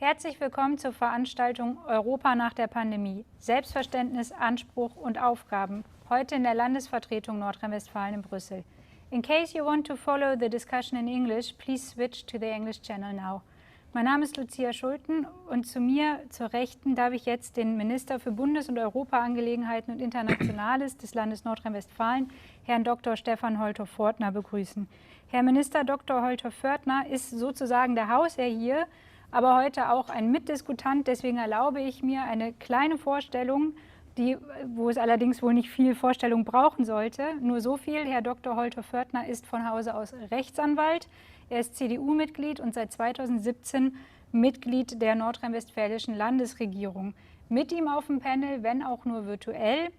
Herzlich willkommen zur Veranstaltung Europa nach der Pandemie. Selbstverständnis, Anspruch und Aufgaben. Heute in der Landesvertretung Nordrhein-Westfalen in Brüssel. In case you want to follow the discussion in English, please switch to the English channel now. Mein Name ist Lucia Schulten und zu mir zur Rechten darf ich jetzt den Minister für Bundes- und Europaangelegenheiten und Internationales des Landes Nordrhein-Westfalen, Herrn Dr. Stephan Holthoff-Pförtner, begrüßen. Herr Minister Dr. Holthoff-Pförtner ist sozusagen der Hausherr hier, aber heute auch ein Mitdiskutant. Deswegen erlaube ich mir eine kleine Vorstellung, wo es allerdings wohl nicht viel Vorstellung brauchen sollte. Nur so viel: Herr Dr. Holthoff-Pförtner ist von Hause aus Rechtsanwalt. Er ist CDU-Mitglied und seit 2017 Mitglied der nordrhein-westfälischen Landesregierung. Mit ihm auf dem Panel, wenn auch nur virtuell,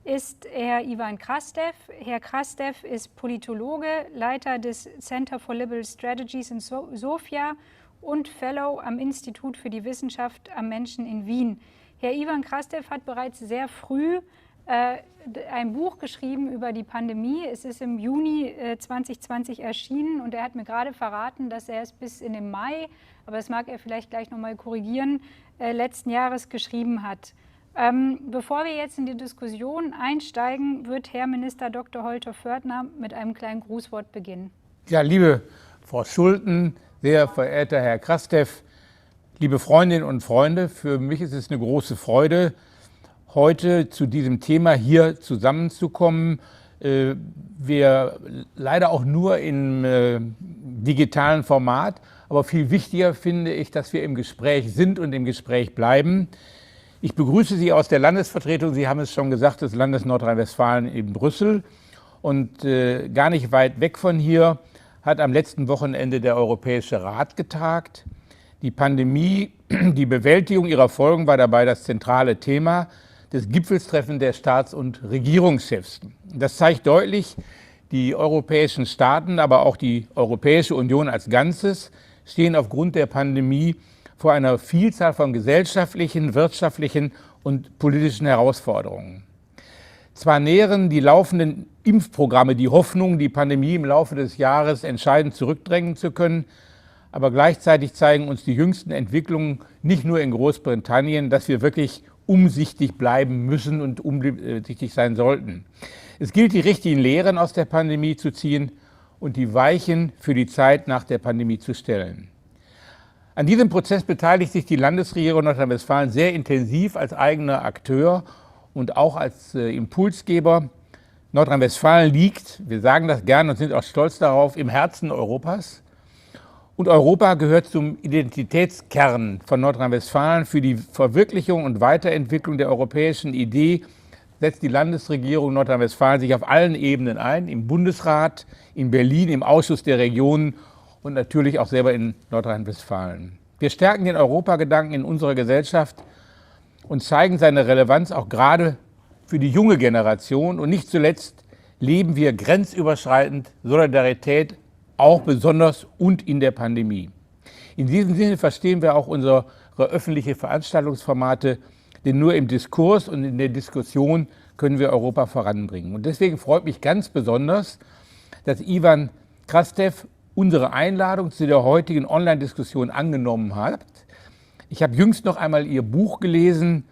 ist Herr Ivan Krastev. Herr Krastev ist Politologe, Leiter des Center for Liberal Strategies in Sofia und Fellow am Institut für die Wissenschaft am Menschen in Wien. Herr Ivan Krastev hat bereits sehr früh ein Buch geschrieben über die Pandemie. Es ist im Juni 2020 erschienen und er hat mir gerade verraten, dass er es bis in den Mai, aber das mag er vielleicht gleich nochmal korrigieren, letzten Jahres geschrieben hat. Bevor wir jetzt in die Diskussion einsteigen, wird Herr Minister Dr. Holthoff-Pförtner mit einem kleinen Grußwort beginnen. Ja, liebe Frau Schulten, sehr verehrter Herr Krastev, liebe Freundinnen und Freunde, für mich ist es eine große Freude, heute zu diesem Thema hier zusammenzukommen. Wir leider auch nur im digitalen Format, aber viel wichtiger finde ich, dass wir im Gespräch sind und im Gespräch bleiben. Ich begrüße Sie aus der Landesvertretung, Sie haben es schon gesagt, des Landes Nordrhein-Westfalen in Brüssel. Und gar nicht weit weg von hier hat am letzten Wochenende der Europäische Rat getagt. Die Pandemie, die Bewältigung ihrer Folgen war dabei das zentrale Thema des Gipfeltreffens der Staats- und Regierungschefs. Das zeigt deutlich, die europäischen Staaten, aber auch die Europäische Union als Ganzes stehen aufgrund der Pandemie vor einer Vielzahl von gesellschaftlichen, wirtschaftlichen und politischen Herausforderungen. Zwar nähren die laufenden Impfprogramme die Hoffnung, die Pandemie im Laufe des Jahres entscheidend zurückdrängen zu können, aber gleichzeitig zeigen uns die jüngsten Entwicklungen nicht nur in Großbritannien, dass wir wirklich umsichtig bleiben müssen und umsichtig sein sollten. Es gilt, die richtigen Lehren aus der Pandemie zu ziehen und die Weichen für die Zeit nach der Pandemie zu stellen. An diesem Prozess beteiligt sich die Landesregierung Nordrhein-Westfalen sehr intensiv als eigener Akteur und auch als Impulsgeber. Nordrhein-Westfalen liegt, wir sagen das gerne und sind auch stolz darauf, im Herzen Europas. Und Europa gehört zum Identitätskern von Nordrhein-Westfalen. Für die Verwirklichung und Weiterentwicklung der europäischen Idee setzt die Landesregierung Nordrhein-Westfalen sich auf allen Ebenen ein, im Bundesrat, in Berlin, im Ausschuss der Regionen und natürlich auch selber in Nordrhein-Westfalen. Wir stärken den Europagedanken in unserer Gesellschaft und zeigen seine Relevanz auch gerade für die junge Generation. Und nicht zuletzt leben wir grenzüberschreitend Solidarität, auch besonders und in der Pandemie. In diesem Sinne verstehen wir auch unsere öffentliche Veranstaltungsformate, denn nur im Diskurs und in der Diskussion können wir Europa voranbringen. Und deswegen freut mich ganz besonders, dass Ivan Krastev unsere Einladung zu der heutigen Online-Diskussion angenommen hat. Ich habe jüngst noch einmal Ihr Buch gelesen,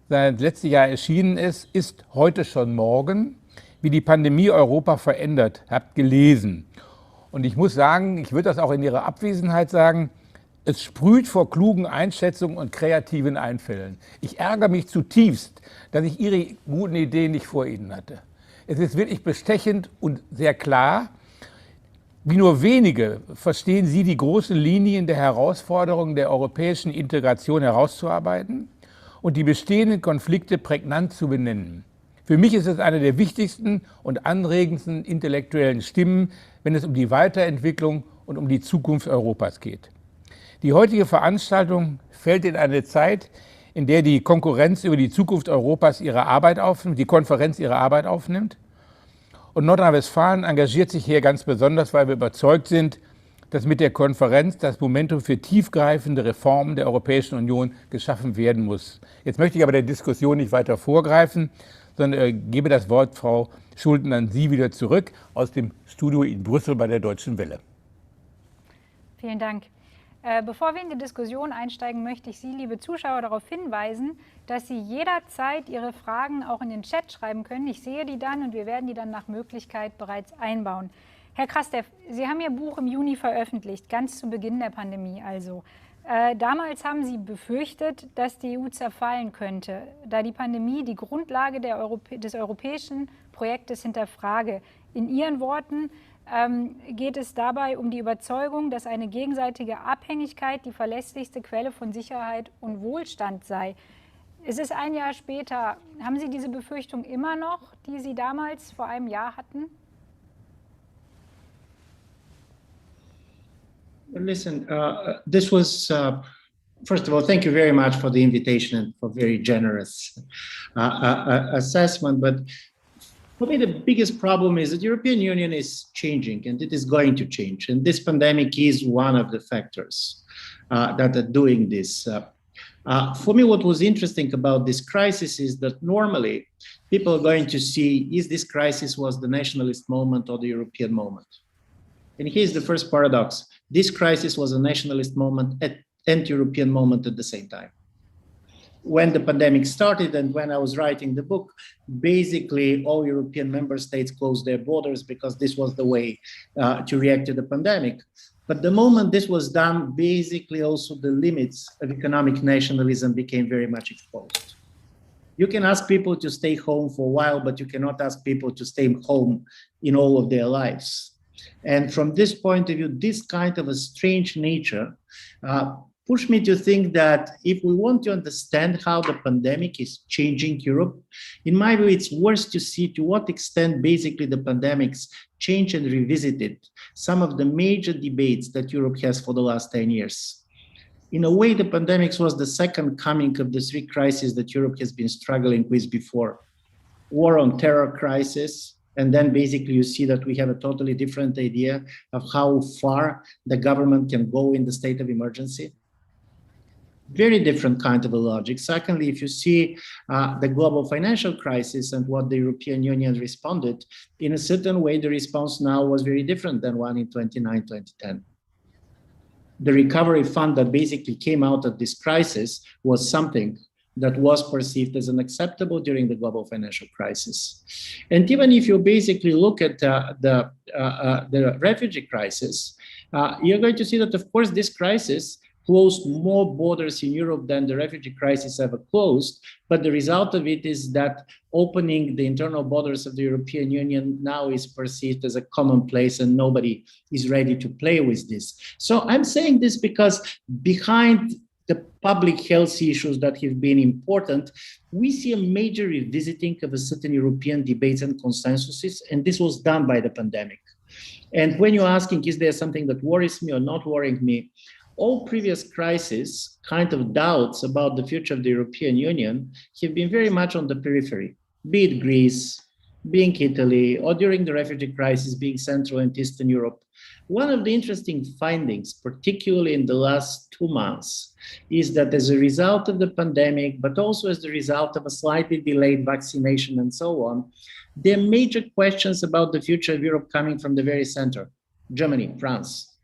das letztes Jahr erschienen ist heute schon morgen, wie die Pandemie Europa verändert, habt gelesen. Und ich muss sagen, ich würde das auch in Ihrer Abwesenheit sagen, es sprüht vor klugen Einschätzungen und kreativen Einfällen. Ich ärgere mich zutiefst, dass ich Ihre guten Ideen nicht vor Ihnen hatte. Es ist wirklich bestechend und sehr klar. Wie nur wenige verstehen Sie die großen Linien der Herausforderungen der europäischen Integration herauszuarbeiten und die bestehenden Konflikte prägnant zu benennen. Für mich ist es eine der wichtigsten und anregendsten intellektuellen Stimmen, wenn es um die Weiterentwicklung und um die Zukunft Europas geht. Die heutige Veranstaltung fällt in eine Zeit, in der die Konferenz über die Zukunft Europas ihre Arbeit aufnimmt. Und Nordrhein-Westfalen engagiert sich hier ganz besonders, weil wir überzeugt sind, dass mit der Konferenz das Momentum für tiefgreifende Reformen der Europäischen Union geschaffen werden muss. Jetzt möchte ich aber der Diskussion nicht weiter vorgreifen, sondern gebe das Wort, Frau Schulten, an Sie wieder zurück aus dem Studio in Brüssel bei der Deutschen Welle. Vielen Dank. Bevor wir in die Diskussion einsteigen, möchte ich Sie, liebe Zuschauer, darauf hinweisen, dass Sie jederzeit Ihre Fragen auch in den Chat schreiben können. Ich sehe die dann und wir werden die dann nach Möglichkeit bereits einbauen. Herr Krastev, Sie haben Ihr Buch im Juni veröffentlicht, ganz zu Beginn der Pandemie also. Damals haben Sie befürchtet, dass die EU zerfallen könnte, da die Pandemie die Grundlage des europäischen Projektes hinterfrage. In Ihren Worten geht es dabei um die Überzeugung, dass eine gegenseitige Abhängigkeit die verlässlichste Quelle von Sicherheit und Wohlstand sei. Es ist ein Jahr später. Haben Sie diese Befürchtung immer noch, die Sie damals vor einem Jahr hatten? Listen, this was, first of all, thank you very much for the invitation and for very generous assessment. But for me, the biggest problem is that the European Union is changing and it is going to change. And this pandemic is one of the factors that are doing this. For me, what was interesting about this crisis is that normally people are going to see, is this crisis was the nationalist moment or the European moment? And here's the first paradox. This crisis was a nationalist moment and European moment at the same time. When the pandemic started and when I was writing the book, basically all European member states closed their borders because this was the way to react to the pandemic. But the moment this was done, basically also the limits of economic nationalism became very much exposed. You can ask people to stay home for a while, but you cannot ask people to stay home in all of their lives. And from this point of view, this kind of a strange nature pushed me to think that if we want to understand how the pandemic is changing Europe, in my view, it's worth to see to what extent basically the pandemics changed and revisited some of the major debates that Europe has for the last 10 years. In a way, the pandemics was the second coming of the three crises that Europe has been struggling with before. War on terror crisis, and then basically you see that we have a totally different idea of how far the government can go in the state of emergency. Very different kind of a logic. Secondly, if you see the global financial crisis and what the European Union responded, in a certain way, the response now was very different than one in 2009-2010. The recovery fund that basically came out of this crisis was something that was perceived as unacceptable during the global financial crisis. And even if you basically look at the refugee crisis, you're going to see that, of course, this crisis closed more borders in Europe than the refugee crisis ever closed. But the result of it is that opening the internal borders of the European Union now is perceived as a commonplace and nobody is ready to play with this. So I'm saying this because behind the public health issues that have been important, we see a major revisiting of a certain European debates and consensuses, and this was done by the pandemic. And when you're asking, is there something that worries me or not worrying me, all previous crises, kind of doubts about the future of the European Union have been very much on the periphery, be it Greece, being Italy, or during the refugee crisis, being Central and Eastern Europe. One of the interesting findings, particularly in the last 2 months, is that as a result of the pandemic, but also as the result of a slightly delayed vaccination and so on, there are major questions about the future of Europe coming from the very center, Germany, France.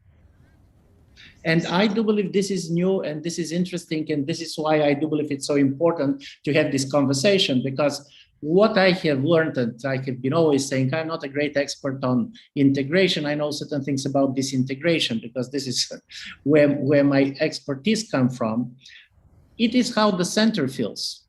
And I do believe this is new and this is interesting, and this is why I do believe it's so important to have this conversation, because what I have learned, and I have been always saying, I'm not a great expert on integration. I know certain things about disintegration because this is where my expertise comes from. It is how the center feels.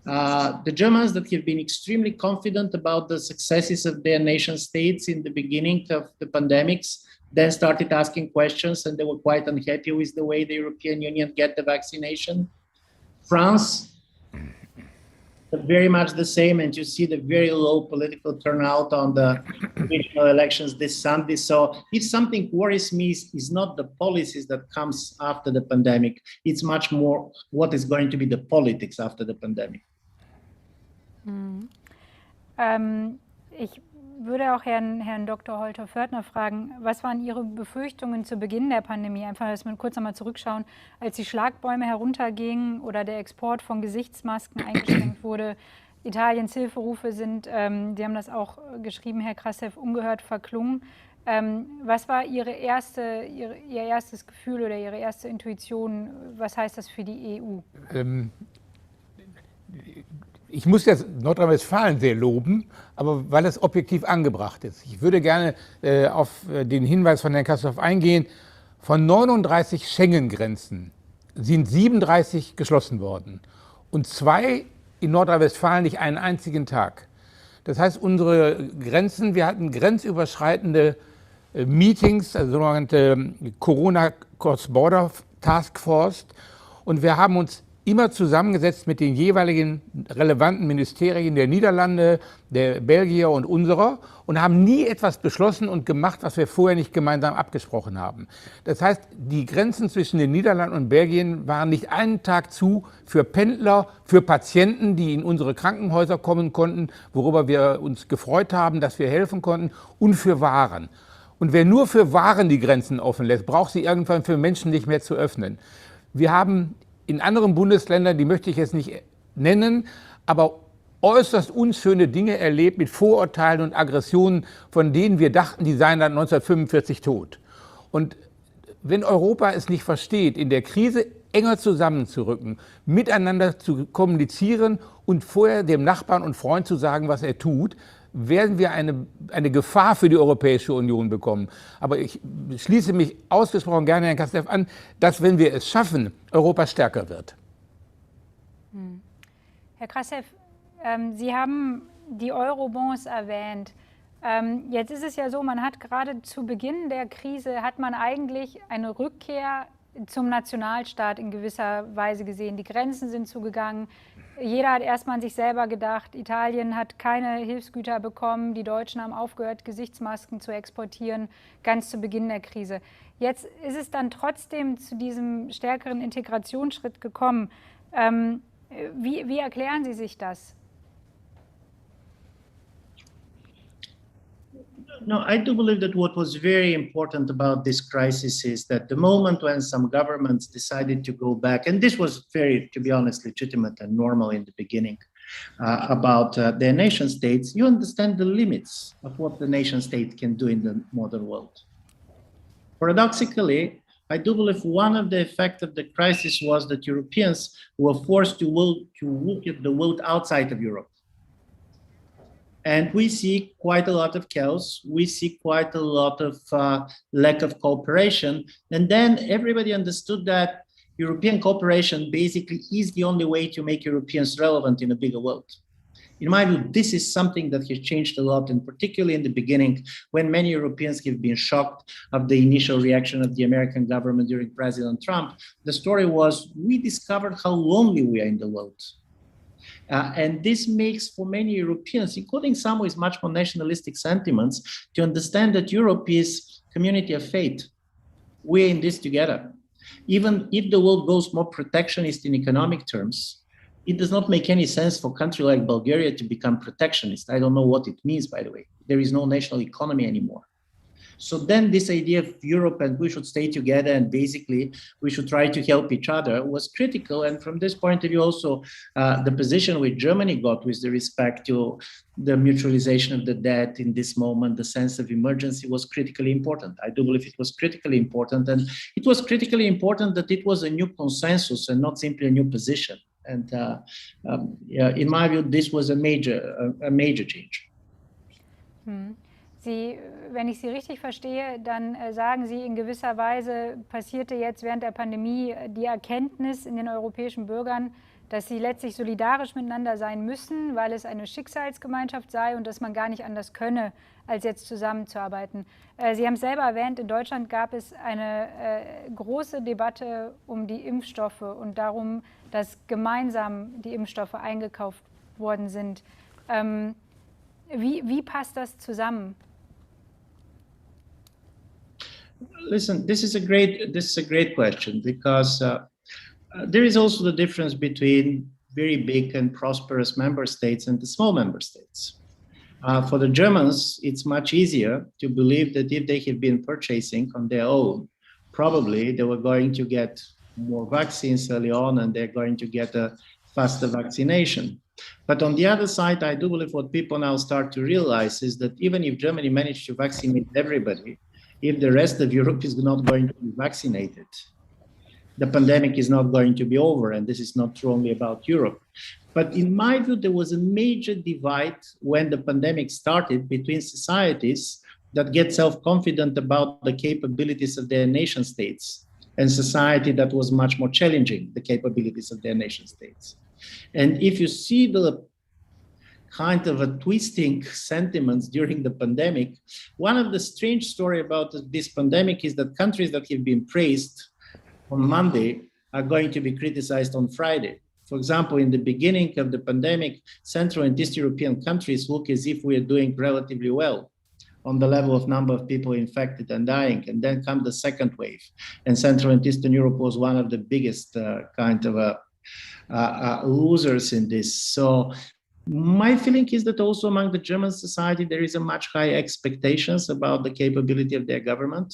The Germans that have been extremely confident about the successes of their nation states in the beginning of the pandemics, then started asking questions and they were quite unhappy with the way the European Union get the vaccination. France, very much the same, and you see the very low political turnout on the regional elections this Sunday. So if something worries me is not the policies that comes after the pandemic, it's much more what is going to be the politics after the pandemic. Ich würde auch Herrn Dr. Holthoff-Pförtner fragen, was waren Ihre Befürchtungen zu Beginn der Pandemie? Einfach, dass wir kurz einmal zurückschauen, als die Schlagbäume heruntergingen oder der Export von Gesichtsmasken eingeschränkt wurde. Italiens Hilferufe sind, Sie haben das auch geschrieben, Herr Krastev, ungehört verklungen. Was war Ihr erstes Gefühl oder Ihre erste Intuition? Was heißt das für die EU? Ich muss jetzt Nordrhein-Westfalen sehr loben, aber weil es objektiv angebracht ist. Ich würde gerne auf den Hinweis von Herrn Krastev eingehen. Von 39 Schengen-Grenzen sind 37 geschlossen worden und 2 in Nordrhein-Westfalen nicht einen einzigen Tag. Das heißt, unsere Grenzen, wir hatten grenzüberschreitende Meetings, also sogenannte Corona Cross-Border Task Force, und wir haben uns immer zusammengesetzt mit den jeweiligen relevanten Ministerien der Niederlande, der Belgier und unserer und haben nie etwas beschlossen und gemacht, was wir vorher nicht gemeinsam abgesprochen haben. Das heißt, die Grenzen zwischen den Niederlanden und Belgien waren nicht einen Tag zu für Pendler, für Patienten, die in unsere Krankenhäuser kommen konnten, worüber wir uns gefreut haben, dass wir helfen konnten, und für Waren. Und wer nur für Waren die Grenzen offen lässt, braucht sie irgendwann für Menschen nicht mehr zu öffnen. Wir haben in anderen Bundesländern, die möchte ich jetzt nicht nennen, aber äußerst unschöne Dinge erlebt mit Vorurteilen und Aggressionen, von denen wir dachten, die seien dann 1945 tot. Und wenn Europa es nicht versteht, in der Krise enger zusammenzurücken, miteinander zu kommunizieren und vorher dem Nachbarn und Freund zu sagen, was er tut, werden wir eine Gefahr für die Europäische Union bekommen. Aber ich schließe mich ausgesprochen gerne Herrn Krastev an, dass, wenn wir es schaffen, Europa stärker wird. Herr Krastev, Sie haben die Eurobonds erwähnt. Jetzt ist es ja so, man hat gerade zu Beginn der Krise, hat man eigentlich eine Rückkehr zum Nationalstaat in gewisser Weise gesehen. Die Grenzen sind zugegangen. Jeder hat erstmal an sich selber gedacht. Italien hat keine Hilfsgüter bekommen. Die Deutschen haben aufgehört, Gesichtsmasken zu exportieren, ganz zu Beginn der Krise. Jetzt ist es dann trotzdem zu diesem stärkeren Integrationsschritt gekommen. Wie erklären Sie sich das? No, I do believe that what was very important about this crisis is that the moment when some governments decided to go back, and this was very, to be honest, legitimate and normal in the beginning, about their nation states, you understand the limits of what the nation state can do in the modern world. Paradoxically, I do believe one of the effects of the crisis was that Europeans were forced to look at the world outside of Europe. And we see quite a lot of chaos. We see quite a lot of lack of cooperation. And then everybody understood that European cooperation basically is the only way to make Europeans relevant in a bigger world. In my view, this is something that has changed a lot, and particularly in the beginning, when many Europeans have been shocked of the initial reaction of the American government during President Trump. The story was, we discovered how lonely we are in the world. And this makes for many Europeans, including some with much more nationalistic sentiments, to understand that Europe is a community of fate. We're in this together. Even if the world goes more protectionist in economic terms, it does not make any sense for a country like Bulgaria to become protectionist. I don't know what it means, by the way. There is no national economy anymore. So then this idea of Europe and we should stay together and basically we should try to help each other was critical. And from this point of view, also the position which Germany got with respect to the mutualization of the debt in this moment, the sense of emergency was critically important. I do believe it was critically important. And it was critically important that it was a new consensus and not simply a new position. And in my view, this was a major change. Wenn ich Sie richtig verstehe, dann sagen Sie, in gewisser Weise passierte jetzt während der Pandemie die Erkenntnis in den europäischen Bürgern, dass sie letztlich solidarisch miteinander sein müssen, weil es eine Schicksalsgemeinschaft sei und dass man gar nicht anders könne, als jetzt zusammenzuarbeiten. Sie haben es selber erwähnt, in Deutschland gab es eine große Debatte um die Impfstoffe und darum, dass gemeinsam die Impfstoffe eingekauft worden sind. Wie passt das zusammen? Listen, this is a great question because there is also the difference between very big and prosperous member states and the small member states. For the Germans, it's much easier to believe that if they have been purchasing on their own, probably they were going to get more vaccines early on and they're going to get a faster vaccination. But on the other side, I do believe what people now start to realize is that even if Germany managed to vaccinate everybody, if the rest of Europe is not going to be vaccinated, the pandemic is not going to be over. And this is not true only about Europe. But in my view, there was a major divide when the pandemic started between societies that get self-confident about the capabilities of their nation states and society that was much more challenging the capabilities of their nation states. And if you see the kind of a twisting sentiments during the pandemic, one of the strange story about this pandemic is that countries that have been praised on Monday are going to be criticized on Friday. For example, in the beginning of the pandemic, Central and East European countries look as if we are doing relatively well on the level of number of people infected and dying. And then come the second wave. And Central and Eastern Europe was one of the biggest losers in this. So my feeling is that also among the German society, there is a much higher expectations about the capability of their government.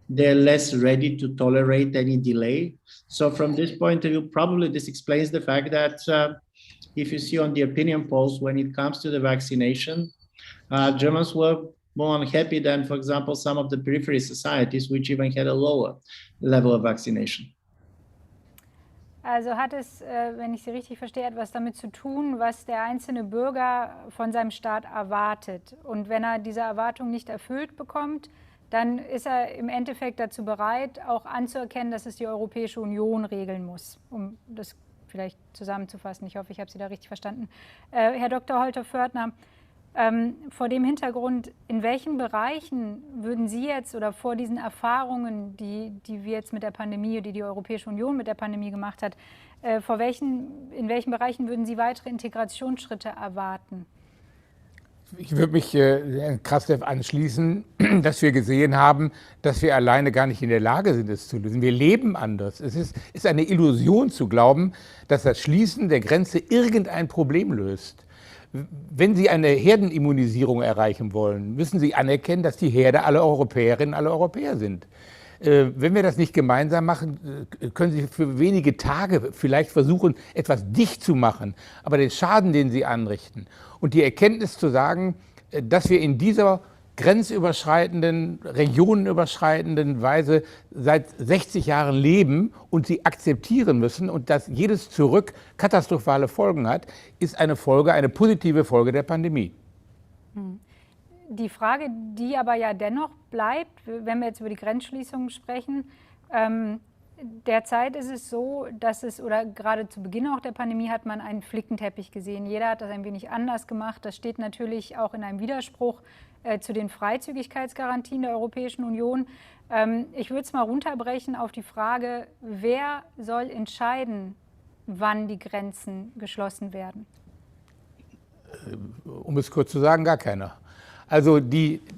They're less ready to tolerate any delay. So from this point of view, probably this explains the fact that if you see on the opinion polls, when it comes to the vaccination, Germans were more unhappy than, for example, some of the periphery societies, which even had a lower level of vaccination. Also hat es, wenn ich Sie richtig verstehe, etwas damit zu tun, was der einzelne Bürger von seinem Staat erwartet. Und wenn er diese Erwartung nicht erfüllt bekommt, dann ist er im Endeffekt dazu bereit, auch anzuerkennen, dass es die Europäische Union regeln muss, um das vielleicht zusammenzufassen. Ich hoffe, ich habe Sie da richtig verstanden. Herr Dr. Holthoff-Pförtner, vor dem Hintergrund, in welchen Bereichen würden Sie jetzt oder vor diesen Erfahrungen, die wir jetzt mit der Pandemie, die Europäische Union mit der Pandemie gemacht hat, in welchen Bereichen würden Sie weitere Integrationsschritte erwarten? Ich würde mich Herrn Krastev anschließen, dass wir gesehen haben, dass wir alleine gar nicht in der Lage sind, es zu lösen. Wir leben anders. Es ist eine Illusion zu glauben, dass das Schließen der Grenze irgendein Problem löst. Wenn Sie eine Herdenimmunisierung erreichen wollen, müssen Sie anerkennen, dass die Herde alle Europäerinnen, alle Europäer sind. Wenn wir das nicht gemeinsam machen, können Sie für wenige Tage vielleicht versuchen, etwas dicht zu machen, aber den Schaden, den Sie anrichten und die Erkenntnis zu sagen, dass wir in dieser grenzüberschreitenden, regionenüberschreitenden Weise seit 60 Jahren leben und sie akzeptieren müssen und dass jedes Zurück katastrophale Folgen hat, ist eine positive Folge der Pandemie. Die Frage, die aber ja dennoch bleibt, wenn wir jetzt über die Grenzschließungen sprechen, derzeit ist es so, dass oder gerade zu Beginn auch der Pandemie hat man einen Flickenteppich gesehen. Jeder hat das ein wenig anders gemacht. Das steht natürlich auch in einem Widerspruch zu den Freizügigkeitsgarantien der Europäischen Union. Ich würde es mal runterbrechen auf die Frage, wer soll entscheiden, wann die Grenzen geschlossen werden? Um es kurz zu sagen, gar keiner. Also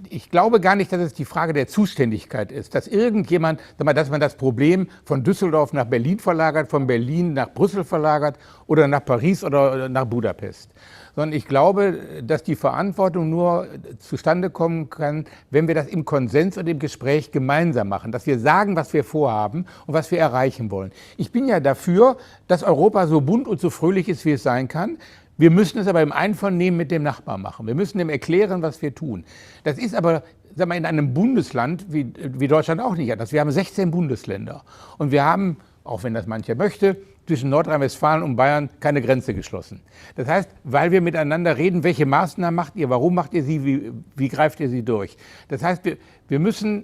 ich glaube gar nicht, dass es die Frage der Zuständigkeit ist, dass irgendjemand, dass man das Problem von Düsseldorf nach Berlin verlagert, von Berlin nach Brüssel verlagert oder nach Paris oder nach Budapest. Sondern ich glaube, dass die Verantwortung nur zustande kommen kann, wenn wir das im Konsens und im Gespräch gemeinsam machen, dass wir sagen, was wir vorhaben und was wir erreichen wollen. Ich bin ja dafür, dass Europa so bunt und so fröhlich ist, wie es sein kann. Wir müssen es aber im Einvernehmen mit dem Nachbarn machen. Wir müssen ihm erklären, was wir tun. Das ist aber, sagen wir, in einem Bundesland wie Deutschland auch nicht anders. Wir haben 16 Bundesländer und wir haben, auch wenn das mancher möchte, zwischen Nordrhein-Westfalen und Bayern keine Grenze geschlossen. Das heißt, weil wir miteinander reden, welche Maßnahmen macht ihr, warum macht ihr sie, wie greift ihr sie durch. Das heißt, wir müssen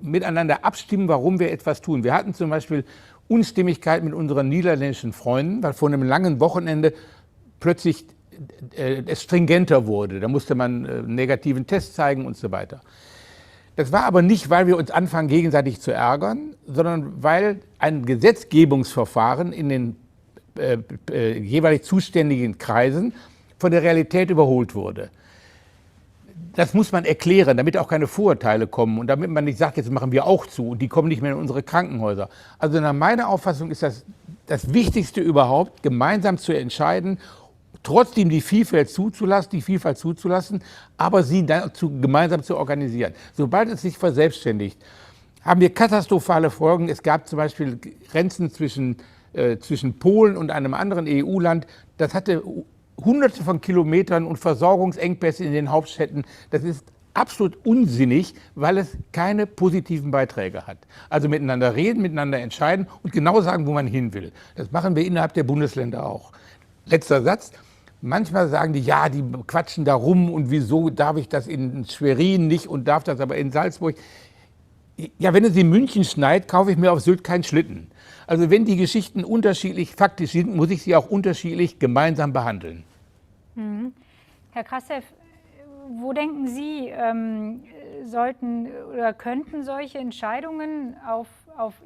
miteinander abstimmen, warum wir etwas tun. Wir hatten zum Beispiel Unstimmigkeit mit unseren niederländischen Freunden, weil vor einem langen Wochenende plötzlich es stringenter wurde. Da musste man einen negativen Test zeigen und so weiter. Das war aber nicht, weil wir uns anfangen, gegenseitig zu ärgern, sondern weil ein Gesetzgebungsverfahren in den jeweilig zuständigen Kreisen von der Realität überholt wurde. Das muss man erklären, damit auch keine Vorurteile kommen und damit man nicht sagt, jetzt machen wir auch zu und die kommen nicht mehr in unsere Krankenhäuser. Also nach meiner Auffassung ist das Wichtigste überhaupt, gemeinsam zu entscheiden, trotzdem die Vielfalt zuzulassen, aber sie dann gemeinsam zu organisieren. Sobald es sich verselbstständigt, haben wir katastrophale Folgen. Es gab zum Beispiel Grenzen zwischen Polen und einem anderen EU-Land. Das hatte Hunderte von Kilometern und Versorgungsengpässe in den Hauptstädten. Das ist absolut unsinnig, weil es keine positiven Beiträge hat. Also miteinander reden, miteinander entscheiden und genau sagen, wo man hin will. Das machen wir innerhalb der Bundesländer auch. Letzter Satz. Manchmal sagen die, ja, die quatschen da rum und wieso darf ich das in Schwerin nicht und darf das aber in Salzburg. Ja, wenn es in München schneit, kaufe ich mir auf Sylt keinen Schlitten. Also wenn die Geschichten unterschiedlich faktisch sind, muss ich sie auch unterschiedlich gemeinsam behandeln. Herr Krastev, wo denken Sie, sollten oder könnten solche Entscheidungen auf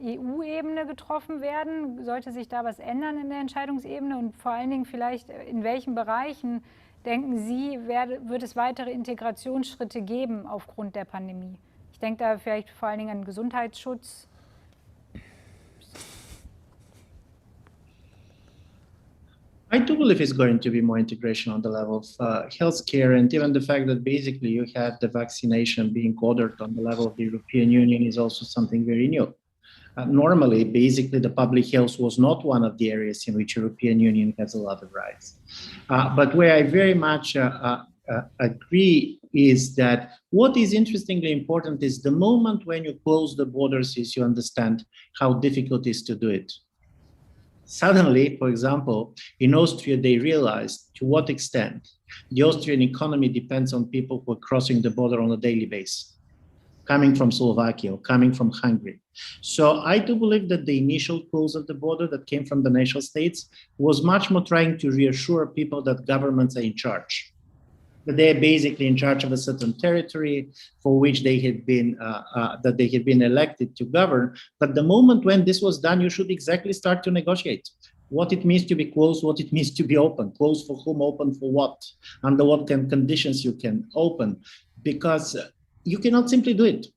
EU-Ebene getroffen werden? Sollte sich da was ändern in der Entscheidungsebene? Und vor allen Dingen vielleicht, in welchen Bereichen, denken Sie, wird es weitere Integrationsschritte geben aufgrund der Pandemie? Ich denke da vielleicht vor allen Dingen an Gesundheitsschutz. I do believe it's going to be more integration on the level of healthcare, and even the fact that basically you have the vaccination being ordered on the level of the European Union is also something very new. Normally, basically, the public health was not one of the areas in which European Union has a lot of rights. But where I very much agree is that what is interestingly important is the moment when you close the borders is you understand how difficult it is to do it. Suddenly, for example, in Austria, they realized to what extent the Austrian economy depends on people who are crossing the border on a daily basis, coming from Slovakia or coming from Hungary. So I do believe that the initial close of the border that came from the nation states was much more trying to reassure people that governments are in charge, that they're basically in charge of a certain territory for which they have been elected to govern. But the moment when this was done, you should exactly start to negotiate what it means to be closed, what it means to be open, closed for whom, open for what, under what conditions you can open, because you cannot simply do it.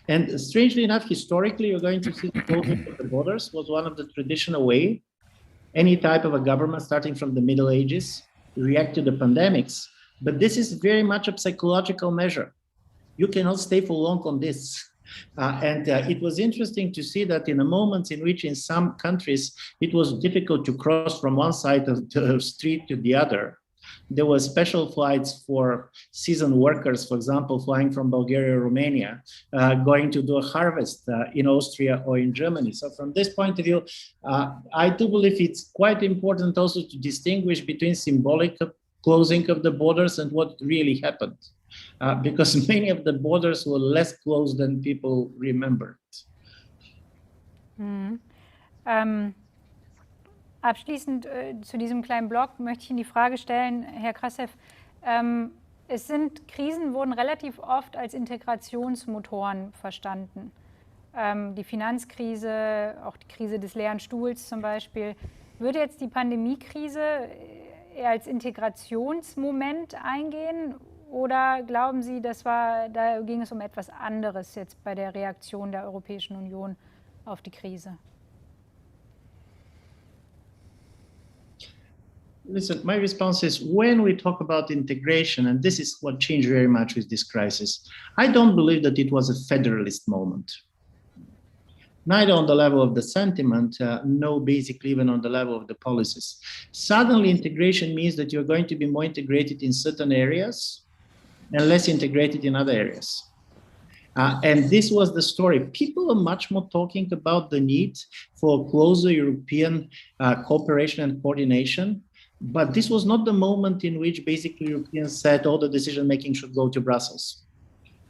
And strangely enough, historically, you're going to see the closing of the borders was one of the traditional way any type of a government starting from the Middle Ages react to the pandemics. But this is very much a psychological measure. You cannot stay for long on this. And it was interesting to see that in a moment in which in some countries it was difficult to cross from one side of the street to the other, there were special flights for seasonal workers, for example, flying from Bulgaria or Romania, going to do a harvest in Austria or in Germany. So from this point of view, I do believe it's quite important also to distinguish between symbolic closing of the borders and what really happened, because many of the borders were less closed than people remembered. Abschließend zu diesem kleinen Blog möchte ich Ihnen die Frage stellen, Herr Krastev, Krisen wurden relativ oft als Integrationsmotoren verstanden. Die Finanzkrise, auch die Krise des leeren Stuhls zum Beispiel. Würde jetzt die Pandemiekrise eher als Integrationsmoment eingehen oder glauben Sie, da ging es um etwas anderes jetzt bei der Reaktion der Europäischen Union auf die Krise? Listen, my response is when we talk about integration, and this is what changed very much with this crisis, I don't believe that it was a federalist moment. Neither on the level of the sentiment, no, basically even on the level of the policies. Suddenly integration means that you're going to be more integrated in certain areas and less integrated in other areas. And this was the story. People are much more talking about the need for closer European cooperation and coordination. But this was not the moment in which basically Europeans said all the decision-making should go to Brussels.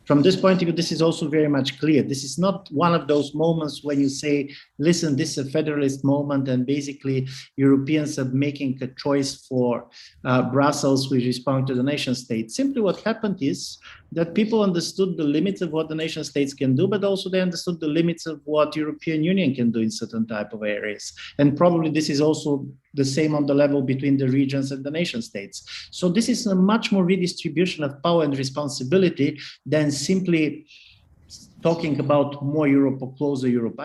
From this point of view, this is also very much clear. This is not one of those moments when you say, listen, this is a federalist moment and basically Europeans are making a choice for Brussels with respect to the nation state. Simply what happened is that people understood the limits of what the nation states can do, but also they understood the limits of what European Union can do in certain type of areas. And probably this is also the same on the level between the regions and the nation states. So this is a much more redistribution of power and responsibility than simply talking about more Europe or closer Europe.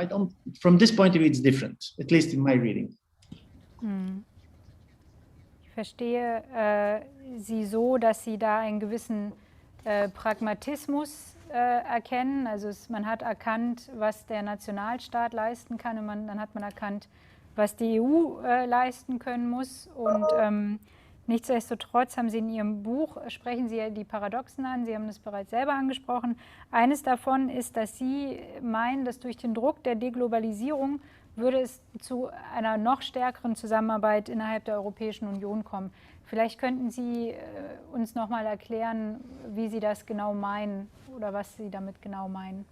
From this point of view, it's different, at least in my reading. Ich verstehe Sie so, dass Sie da einen gewissen Pragmatismus erkennen. Also man hat erkannt, was der Nationalstaat leisten kann und dann hat man erkannt, was die EU leisten können muss. Und Nichtsdestotrotz haben Sie in Ihrem Buch, sprechen Sie ja die Paradoxen an, Sie haben das bereits selber angesprochen. Eines davon ist, dass Sie meinen, dass durch den Druck der Deglobalisierung würde es zu einer noch stärkeren Zusammenarbeit innerhalb der Europäischen Union kommen. Vielleicht könnten Sie uns noch mal erklären, wie Sie das genau meinen oder was Sie damit genau meinen.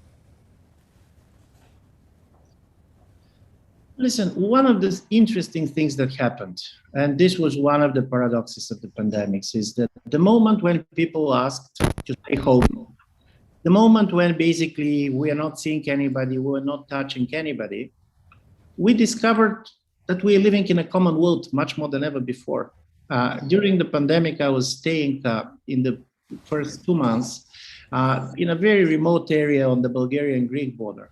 Listen, one of the interesting things that happened, and this was one of the paradoxes of the pandemics, is that the moment when people asked to stay home, the moment when basically we are not seeing anybody, we are not touching anybody, we discovered that we are living in a common world much more than ever before. During the pandemic, I was staying in the first 2 months in a very remote area on the Bulgarian-Greek border.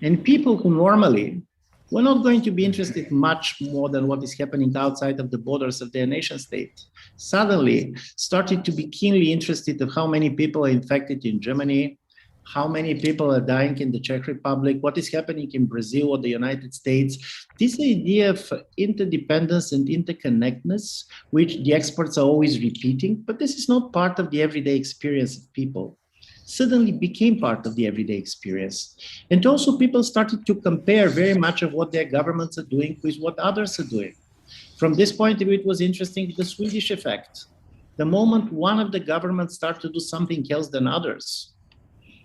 And people who normally were not going to be interested much more than what is happening outside of the borders of their nation state, suddenly started to be keenly interested in how many people are infected in Germany, how many people are dying in the Czech Republic, what is happening in Brazil or the United States. This idea of interdependence and interconnectedness, which the experts are always repeating, but this is not part of the everyday experience of people, suddenly became part of the everyday experience. And also people started to compare very much of what their governments are doing with what others are doing. From this point of view, it was interesting, the Swedish effect. The moment one of the governments started to do something else than others,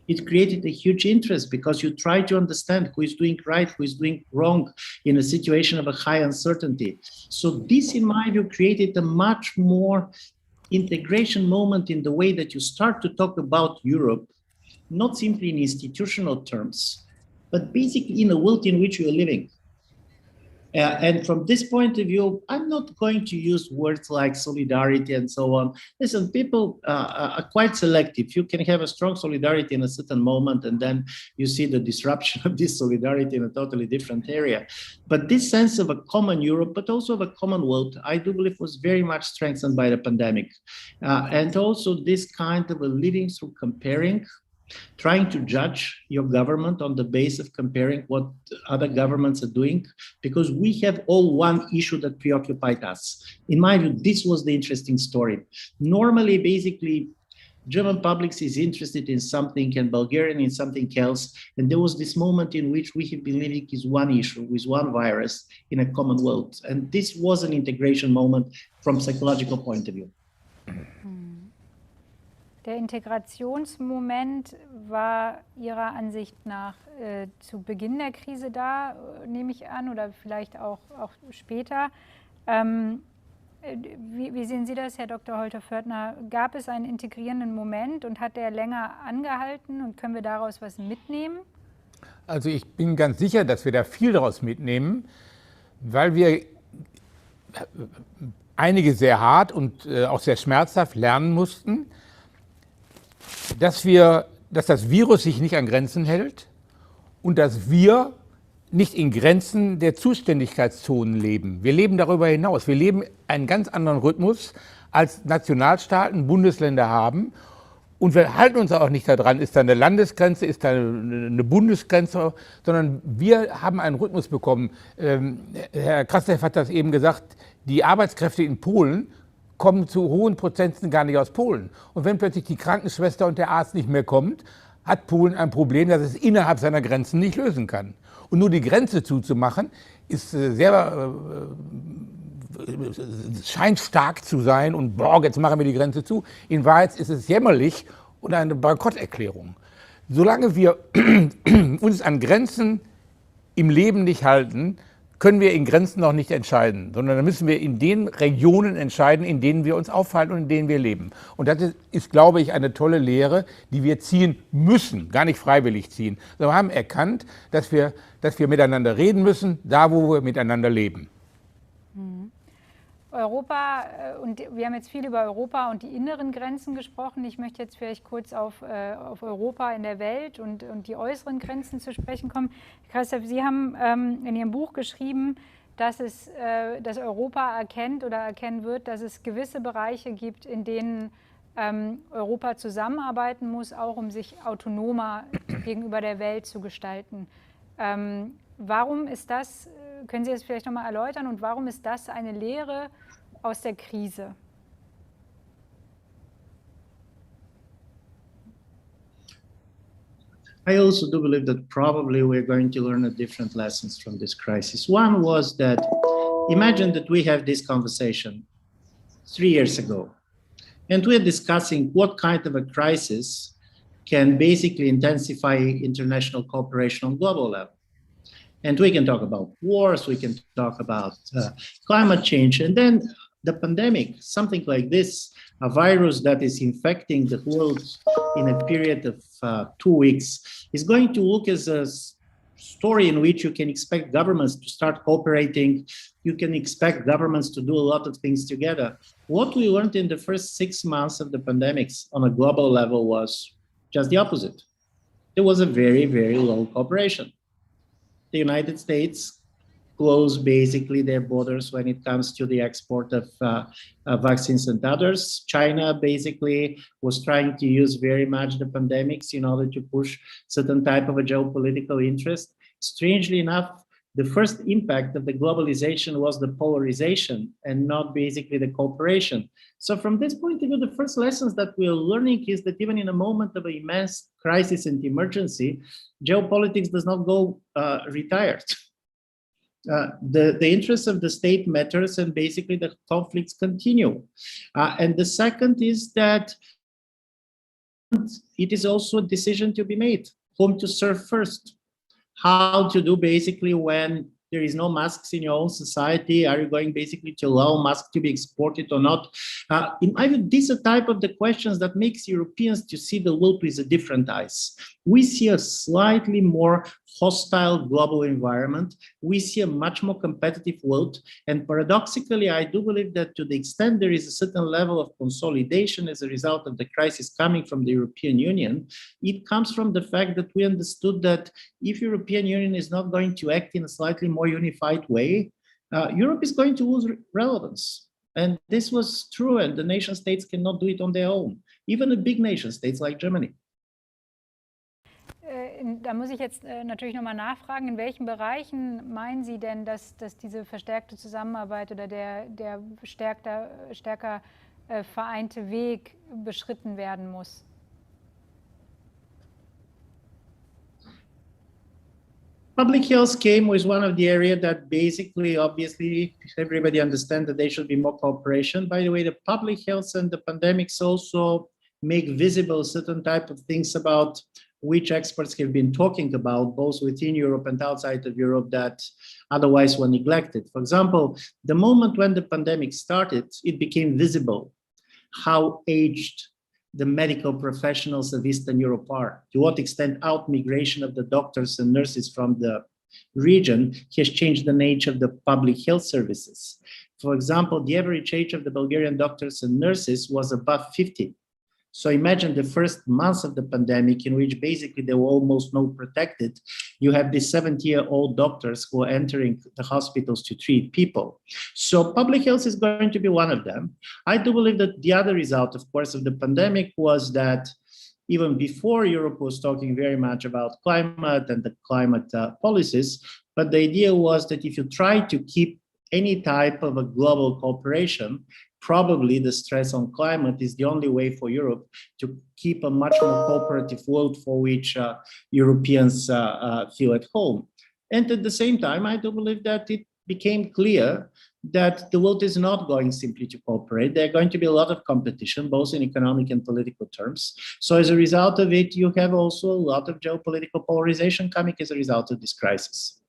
it created a huge interest because you try to understand who is doing right, who is doing wrong in a situation of a high uncertainty. So this, in my view, created a much more integration moment in the way that you start to talk about Europe, not simply in institutional terms, but basically in a world in which you are living. And from this point of view, I'm not going to use words like solidarity and so on. Listen, people are quite selective. You can have a strong solidarity in a certain moment, and then you see the disruption of this solidarity in a totally different area. But this sense of a common Europe, but also of a common world, I do believe was very much strengthened by the pandemic. And also this kind of a living through comparing, trying to judge your government on the basis of comparing what other governments are doing, because we have all one issue that preoccupied us. In my view, this was the interesting story. Normally, basically, German public is interested in something and Bulgarian in something else. And there was this moment in which we have been living with one issue, with one virus in a common world. And this was an integration moment from psychological point of view. Der Integrationsmoment war Ihrer Ansicht nach zu Beginn der Krise da, nehme ich an, oder vielleicht auch später. Wie sehen Sie das, Herr Dr. Holthoff-Pförtner? Gab es einen integrierenden Moment und hat der länger angehalten und können wir daraus was mitnehmen? Also ich bin ganz sicher, dass wir da viel daraus mitnehmen, weil wir einige sehr hart und auch sehr schmerzhaft lernen mussten, dass das Virus sich nicht an Grenzen hält und dass wir nicht in Grenzen der Zuständigkeitszonen leben. Wir leben darüber hinaus. Wir leben einen ganz anderen Rhythmus, als Nationalstaaten, Bundesländer haben. Und wir halten uns auch nicht daran, ist da eine Landesgrenze, ist da eine Bundesgrenze, sondern wir haben einen Rhythmus bekommen. Herr Krastev hat das eben gesagt, die Arbeitskräfte in Polen kommen zu hohen Prozenten gar nicht aus Polen. Und wenn plötzlich die Krankenschwester und der Arzt nicht mehr kommt, hat Polen ein Problem, das es innerhalb seiner Grenzen nicht lösen kann. Und nur die Grenze zuzumachen, ist scheint stark zu sein und jetzt machen wir die Grenze zu. In Wahrheit ist es jämmerlich und eine Bankrotterklärung. Solange wir uns an Grenzen im Leben nicht halten, können wir in Grenzen noch nicht entscheiden, sondern dann müssen wir in den Regionen entscheiden, in denen wir uns aufhalten und in denen wir leben. Und das ist, glaube ich, eine tolle Lehre, die wir ziehen müssen, gar nicht freiwillig ziehen. Wir haben erkannt, dass wir miteinander reden müssen, da wo wir miteinander leben. Europa, und wir haben jetzt viel über Europa und die inneren Grenzen gesprochen. Ich möchte jetzt vielleicht kurz auf Europa in der Welt und die äußeren Grenzen zu sprechen kommen. Krastev, Sie haben in Ihrem Buch geschrieben, dass Europa erkennt oder erkennen wird, dass es gewisse Bereiche gibt, in denen Europa zusammenarbeiten muss, auch um sich autonomer gegenüber der Welt zu gestalten. Warum ist das, können Sie das vielleicht nochmal erläutern, und warum ist das eine Lehre aus der Krise? I also do believe that probably we're going to learn different lessons from this crisis. One was that, imagine that we have this conversation 3 years ago, and we're discussing what kind of a crisis can basically intensify international cooperation on global level. And we can talk about wars, we can talk about climate change, and then the pandemic, something like this, a virus that is infecting the world in a period of 2 weeks, is going to look as a story in which you can expect governments to start cooperating. You can expect governments to do a lot of things together. What we learned in the first 6 months of the pandemics on a global level was just the opposite. There was a very, very low cooperation. The United States closed basically their borders when it comes to the export of vaccines and others. China basically was trying to use very much the pandemics in order to push certain type of a geopolitical interest. Strangely enough, the first impact of the globalization was the polarization and not basically the cooperation. So from this point of view, the first lessons that we're learning is that even in a moment of an immense crisis and emergency, geopolitics does not go retired. The interests of the state matters, and basically the conflicts continue. And the second is that it is also a decision to be made, whom to serve first, how to do basically when there is no masks in your own society. Are you going basically to allow masks to be exported or not? In my view, these are type of the questions that makes Europeans to see the world with a different eyes. We see a slightly more hostile global environment. We see a much more competitive world. And paradoxically, I do believe that to the extent there is a certain level of consolidation as a result of the crisis coming from the European Union, it comes from the fact that we understood that if European Union is not going to act in a slightly more unified way, Europe is going to lose relevance. And this was true, and the nation states cannot do it on their own, even the big nation states like Germany. Da muss ich jetzt natürlich nochmal nachfragen, in welchen Bereichen meinen Sie denn, dass diese verstärkte Zusammenarbeit oder der stärker vereinte Weg beschritten werden muss? Public health came was one of the areas that basically, obviously, everybody understands that there should be more cooperation. By the way, the public health and the pandemics also make visible certain type of things about which experts have been talking about, both within Europe and outside of Europe, that otherwise were neglected. For example, the moment when the pandemic started, it became visible how aged the medical professionals of Eastern Europe are, to what extent out-migration of the doctors and nurses from the region has changed the nature of the public health services. For example, the average age of the Bulgarian doctors and nurses was above 50. So imagine the first months of the pandemic in which basically they were almost not protected. You have these 70-year-old doctors who are entering the hospitals to treat people. So public health is going to be one of them. I do believe that the other result, of course, of the pandemic was that even before Europe was talking very much about climate and the climate policies, but the idea was that if you try to keep any type of a global cooperation, probably the stress on climate is the only way for Europe to keep a much more cooperative world for which Europeans feel at home. And at the same time, I do believe that it became clear that the world is not going simply to cooperate. There are going to be a lot of competition, both in economic and political terms. So as a result of it, you have also a lot of geopolitical polarization coming as a result of this crisis.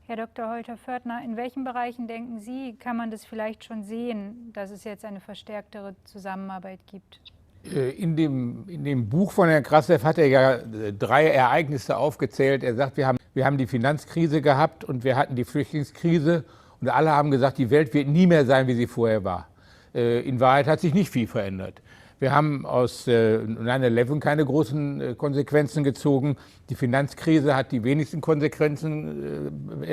Herr Dr. Holthoff-Pförtner, in welchen Bereichen denken Sie, kann man das vielleicht schon sehen, dass es jetzt eine verstärktere Zusammenarbeit gibt? In dem Buch von Herrn Krastev hat er ja 3 Ereignisse aufgezählt. Er sagt, wir haben die Finanzkrise gehabt und wir hatten die Flüchtlingskrise und alle haben gesagt, die Welt wird nie mehr sein, wie sie vorher war. In Wahrheit hat sich nicht viel verändert. Wir haben aus 9/11 keine großen Konsequenzen gezogen. Die Finanzkrise hat die wenigsten Konsequenzen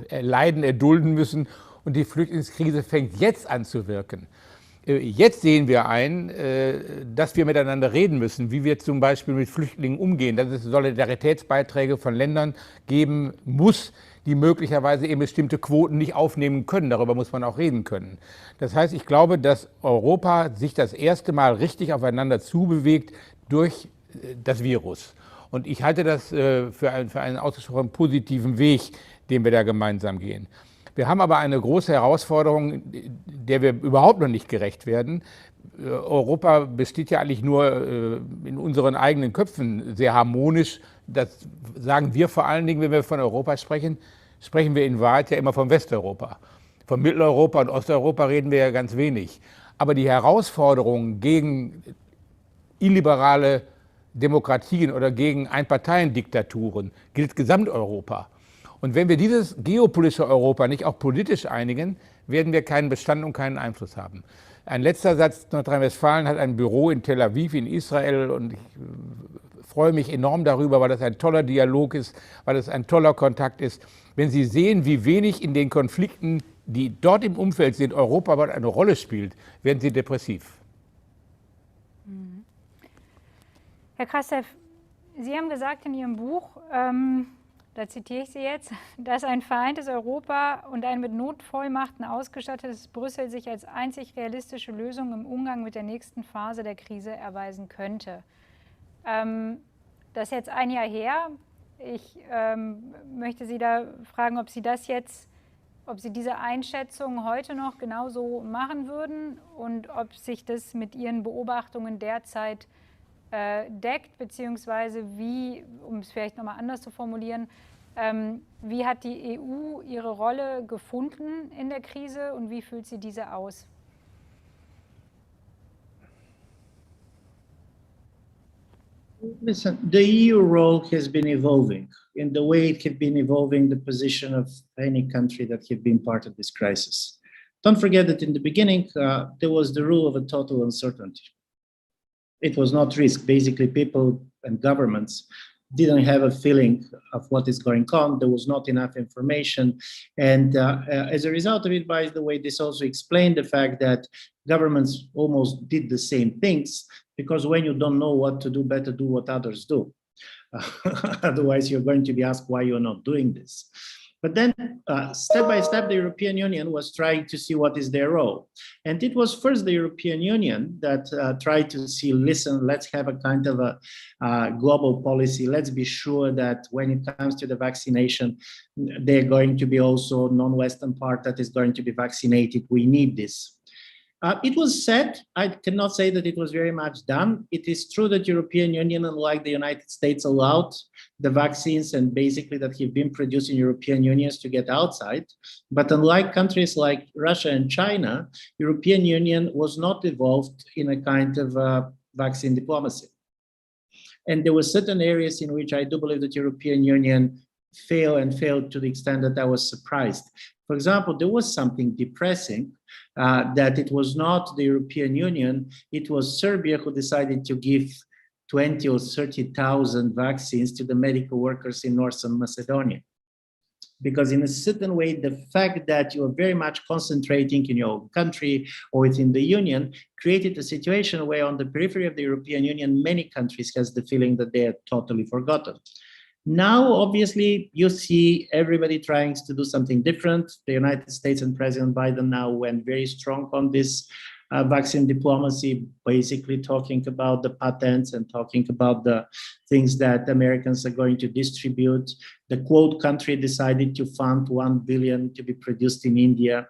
erdulden müssen und die Flüchtlingskrise fängt jetzt an zu wirken. Jetzt sehen wir ein, dass wir miteinander reden müssen, wie wir zum Beispiel mit Flüchtlingen umgehen, dass es Solidaritätsbeiträge von Ländern geben muss, die möglicherweise eben bestimmte Quoten nicht aufnehmen können. Darüber muss man auch reden können. Das heißt, ich glaube, dass Europa sich das erste Mal richtig aufeinander zubewegt durch das Virus. Und ich halte das für einen ausgesprochen positiven Weg, den wir da gemeinsam gehen. Wir haben aber eine große Herausforderung, der wir überhaupt noch nicht gerecht werden. Europa besteht ja eigentlich nur in unseren eigenen Köpfen sehr harmonisch. Das sagen wir vor allen Dingen, wenn wir von Europa sprechen, sprechen wir in Wahrheit ja immer von Westeuropa. Von Mitteleuropa und Osteuropa reden wir ja ganz wenig. Aber die Herausforderungen gegen illiberale Demokratien oder gegen Einparteiendiktaturen gilt Gesamteuropa. Und wenn wir dieses geopolitische Europa nicht auch politisch einigen, werden wir keinen Bestand und keinen Einfluss haben. Ein letzter Satz: Nordrhein-Westfalen hat ein Büro in Tel Aviv in Israel und ich freue mich enorm darüber, weil das ein toller Dialog ist, weil es ein toller Kontakt ist. Wenn Sie sehen, wie wenig in den Konflikten, die dort im Umfeld sind, Europa eine Rolle spielt, werden Sie depressiv. Herr Krastev, Sie haben gesagt in Ihrem Buch, da zitiere ich Sie jetzt, dass ein vereintes Europa und ein mit Notvollmachten ausgestattetes Brüssel sich als einzig realistische Lösung im Umgang mit der nächsten Phase der Krise erweisen könnte. Das ist jetzt ein Jahr her. Ich möchte Sie da fragen, ob Sie diese Einschätzung heute noch genauso machen würden und ob sich das mit Ihren Beobachtungen derzeit deckt, beziehungsweise wie, um es vielleicht nochmal anders zu formulieren, wie hat die EU ihre Rolle gefunden in der Krise und wie füllt sie diese aus? Listen, the EU role has been evolving in the way it has been evolving the position of any country that has been part of this crisis. Don't forget that in the beginning, there was the rule of a total uncertainty. It was not risk. Basically, people and governments didn't have a feeling of what is going on. There was not enough information. And as a result of it, by the way, this also explained the fact that governments almost did the same things, because when you don't know what to do, better do what others do. Otherwise, you're going to be asked why you're not doing this. But then, step by step, the European Union was trying to see what is their role. And it was first the European Union that tried to see, listen, let's have a kind of a global policy. Let's be sure that when it comes to the vaccination, they're going to be also non-Western part that is going to be vaccinated. We need this. It was said, I cannot say that it was very much done. It is true that European Union, unlike the United States, allowed the vaccines and basically that have been produced in European Unions to get outside. But unlike countries like Russia and China, European Union was not involved in a kind of vaccine diplomacy. And there were certain areas in which I do believe that European Union failed to the extent that I was surprised. For example, there was something depressing that it was not the European Union, it was Serbia who decided to give 20 or 30,000 vaccines to the medical workers in Northern Macedonia. Because in a certain way, the fact that you are very much concentrating in your own country or within the Union created a situation where on the periphery of the European Union, many countries has the feeling that they are totally forgotten. Now, obviously, you see everybody trying to do something different. The United States and President Biden now went very strong on this vaccine diplomacy, basically talking about the patents and talking about the things that Americans are going to distribute. The quote country decided to fund 1 billion to be produced in India.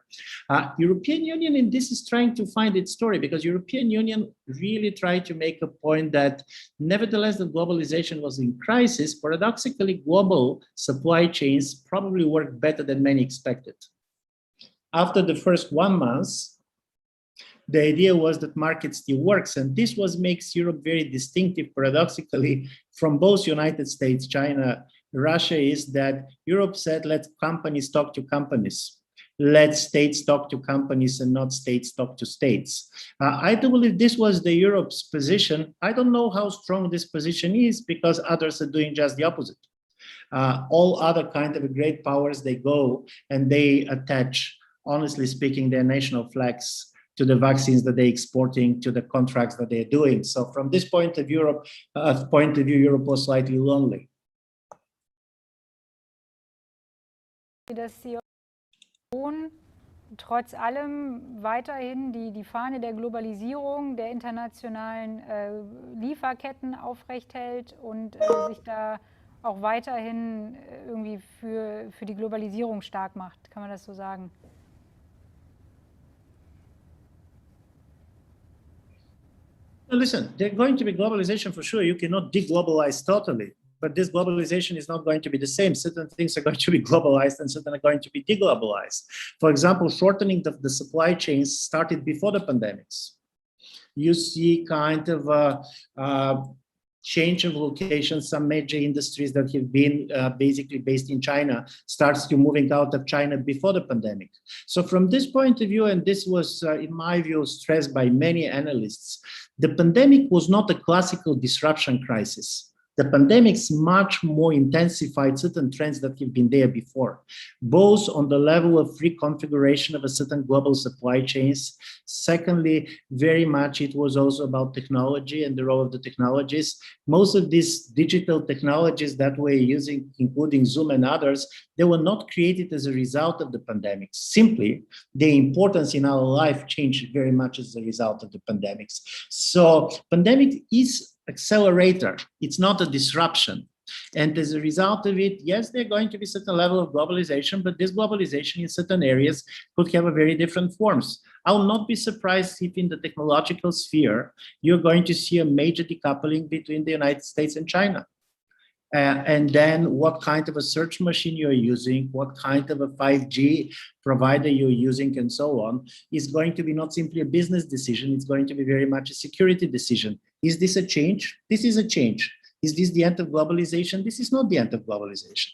European Union in this is trying to find its story, because European Union really tried to make a point that nevertheless the globalization was in crisis. Paradoxically, global supply chains probably worked better than many expected. After the first 1 month, the idea was that market still works, and this makes Europe very distinctive, paradoxically, from both United States, China, Russia, is that Europe said, let companies talk to companies. Let states talk to companies and not states talk to states. I do believe this was the Europe's position. I don't know how strong this position is, because others are doing just the opposite. All other kind of great powers, they go and they attach, honestly speaking, their national flags to the vaccines that they're exporting, to the contracts that they're doing. So from this point of view, Europe was slightly lonely. Dass die Union trotz allem weiterhin die Fahne der Globalisierung, der internationalen Lieferketten aufrechthält und sich da auch weiterhin irgendwie für die Globalisierung stark macht. Kann man das so sagen? Listen, there's going to be globalization for sure. You cannot deglobalize totally, but this globalization is not going to be the same. Certain things are going to be globalized and certain are going to be deglobalized. For example, shortening of the supply chains started before the pandemics. You see kind of a change of location. Some major industries that have been basically based in China starts to moving out of China before the pandemic. So from this point of view, and this was, in my view, stressed by many analysts, the pandemic was not a classical disruption crisis. The pandemics much more intensified certain trends that have been there before, both on the level of reconfiguration of a certain global supply chains. Secondly, very much it was also about technology and the role of the technologies. Most of these digital technologies that we're using, including Zoom and others, they were not created as a result of the pandemic. Simply, their importance in our life changed very much as a result of the pandemics. So pandemic is accelerator. It's not a disruption. And as a result of it, yes, there's going to be certain level of globalization, but this globalization in certain areas could have a very different forms. I will not be surprised if in the technological sphere, you're going to see a major decoupling between the United States and China. And then what kind of a search machine you're using, what kind of a 5G provider you're using, and so on, is going to be not simply a business decision, it's going to be very much a security decision. Is this a change? This is a change. Is this the end of globalization? This is not the end of globalization.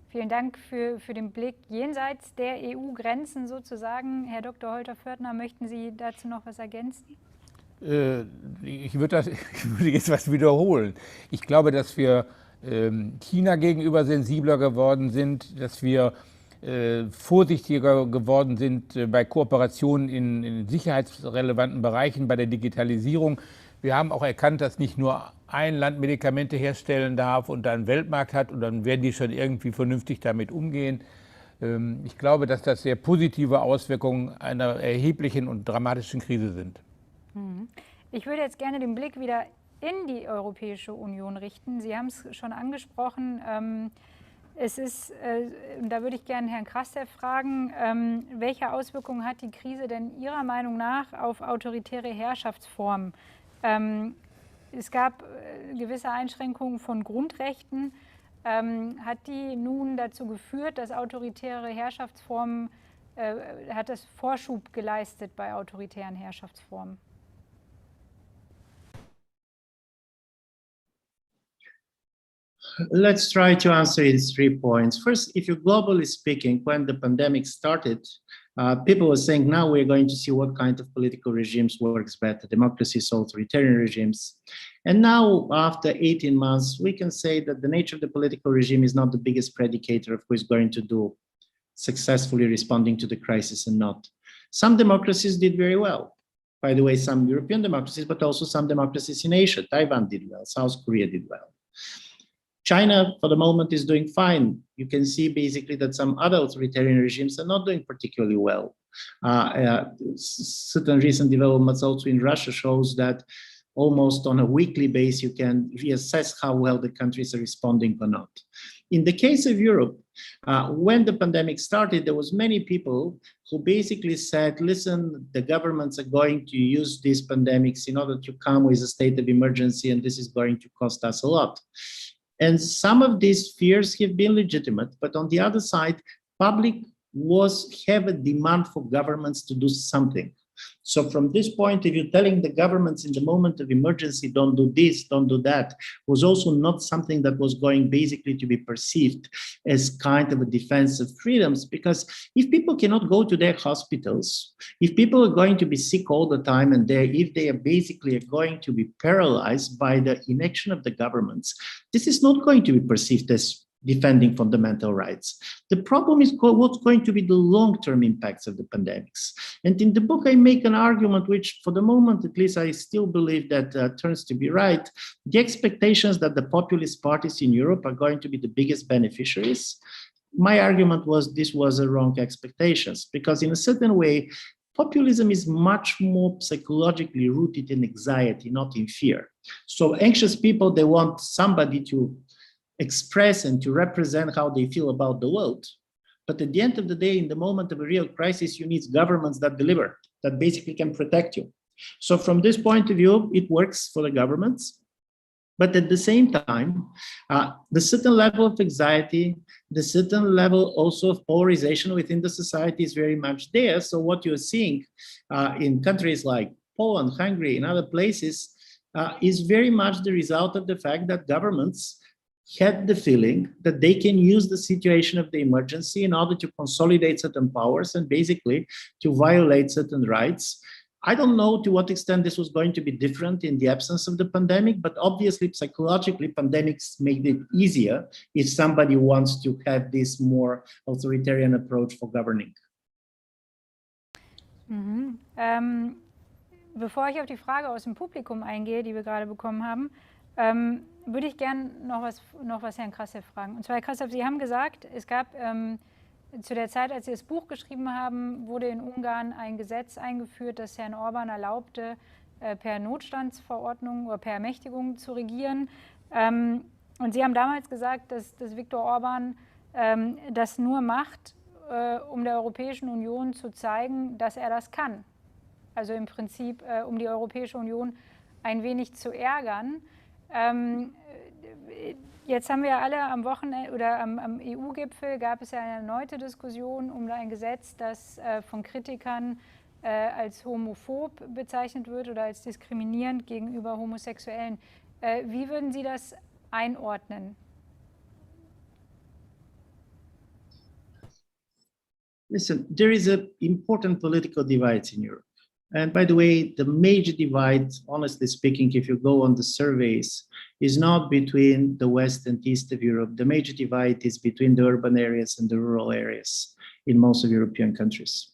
Vielen Dank für den Blick jenseits der EU-Grenzen sozusagen. Herr Dr. Holthoff-Pförtner, möchten Sie dazu noch was ergänzen? Ich würde jetzt was wiederholen. Ich glaube, dass wir China gegenüber sensibler geworden sind, dass wir vorsichtiger geworden sind bei Kooperationen in sicherheitsrelevanten Bereichen, bei der Digitalisierung. Wir haben auch erkannt, dass nicht nur ein Land Medikamente herstellen darf und dann einen Weltmarkt hat und dann werden die schon irgendwie vernünftig damit umgehen. Ich glaube, dass das sehr positive Auswirkungen einer erheblichen und dramatischen Krise sind. Ich würde jetzt gerne den Blick wieder in die Europäische Union richten. Sie haben es schon angesprochen. Da würde ich gerne Herrn Krastev fragen, welche Auswirkungen hat die Krise denn Ihrer Meinung nach auf autoritäre Herrschaftsformen? Es gab gewisse Einschränkungen von Grundrechten. Hat die nun dazu geführt, dass autoritäre Herrschaftsformen, hat das Vorschub geleistet bei autoritären Herrschaftsformen? Let's try to answer in 3 points. First, if you're globally speaking, when the pandemic started, people were saying, now we're going to see what kind of political regimes works better, democracies, authoritarian regimes. And now, after 18 months, we can say that the nature of the political regime is not the biggest predicator of who is going to do successfully responding to the crisis and not. Some democracies did very well. By the way, some European democracies, but also some democracies in Asia. Taiwan did well, South Korea did well. China, for the moment, is doing fine. You can see basically that some other authoritarian regimes are not doing particularly well. Certain recent developments also in Russia shows that almost on a weekly basis, you can reassess how well the countries are responding or not. In the case of Europe, when the pandemic started, there was many people who basically said, listen, the governments are going to use these pandemics in order to come with a state of emergency, and this is going to cost us a lot. And some of these fears have been legitimate, but on the other side, public have a demand for governments to do something. So from this point of view, telling the governments in the moment of emergency, don't do this, don't do that, was also not something that was going basically to be perceived as kind of a defense of freedoms, because if people cannot go to their hospitals, if people are going to be sick all the time, and if they are basically going to be paralyzed by the inaction of the governments, this is not going to be perceived as defending fundamental rights. The problem is what's going to be the long-term impacts of the pandemics. And in the book, I make an argument which, for the moment, at least, I still believe that turns to be right. The expectations that the populist parties in Europe are going to be the biggest beneficiaries. My argument was this was a wrong expectations, because in a certain way, populism is much more psychologically rooted in anxiety, not in fear. So anxious people, they want somebody to express and to represent how they feel about the world. But at the end of the day, in the moment of a real crisis, you need governments that deliver, that basically can protect you. So from this point of view, it works for the governments. But at the same time, the certain level of anxiety, the certain level also of polarization within the society is very much there. So what you're seeing in countries like Poland, Hungary, and other places is very much the result of the fact that governments had the feeling that they can use the situation of the emergency in order to consolidate certain powers and basically to violate certain rights. I don't know to what extent this was going to be different in the absence of the pandemic, but obviously psychologically pandemics made it easier if somebody wants to have this more authoritarian approach for governing. Bevor ich auf die Frage aus dem Publikum eingehe, die wir gerade bekommen haben, würde ich gerne noch was Herrn Krastev fragen. Und zwar, Herr Krastev, Sie haben gesagt, es gab zu der Zeit, als Sie das Buch geschrieben haben, wurde in Ungarn ein Gesetz eingeführt, das Herrn Orban erlaubte, per Notstandsverordnung oder per Ermächtigung zu regieren. Und Sie haben damals gesagt, dass Viktor Orban das nur macht, um der Europäischen Union zu zeigen, dass er das kann. Also im Prinzip, um die Europäische Union ein wenig zu ärgern. Jetzt haben wir alle am Wochenende oder am EU-Gipfel gab es ja eine erneute Diskussion um ein Gesetz, das von Kritikern als homophob bezeichnet wird oder als diskriminierend gegenüber Homosexuellen. Wie würden Sie das einordnen? Listen, there is an important political divide in Europe. And by the way, the major divide, honestly speaking, if you go on the surveys, is not between the West and East of Europe. The major divide is between the urban areas and the rural areas in most of European countries.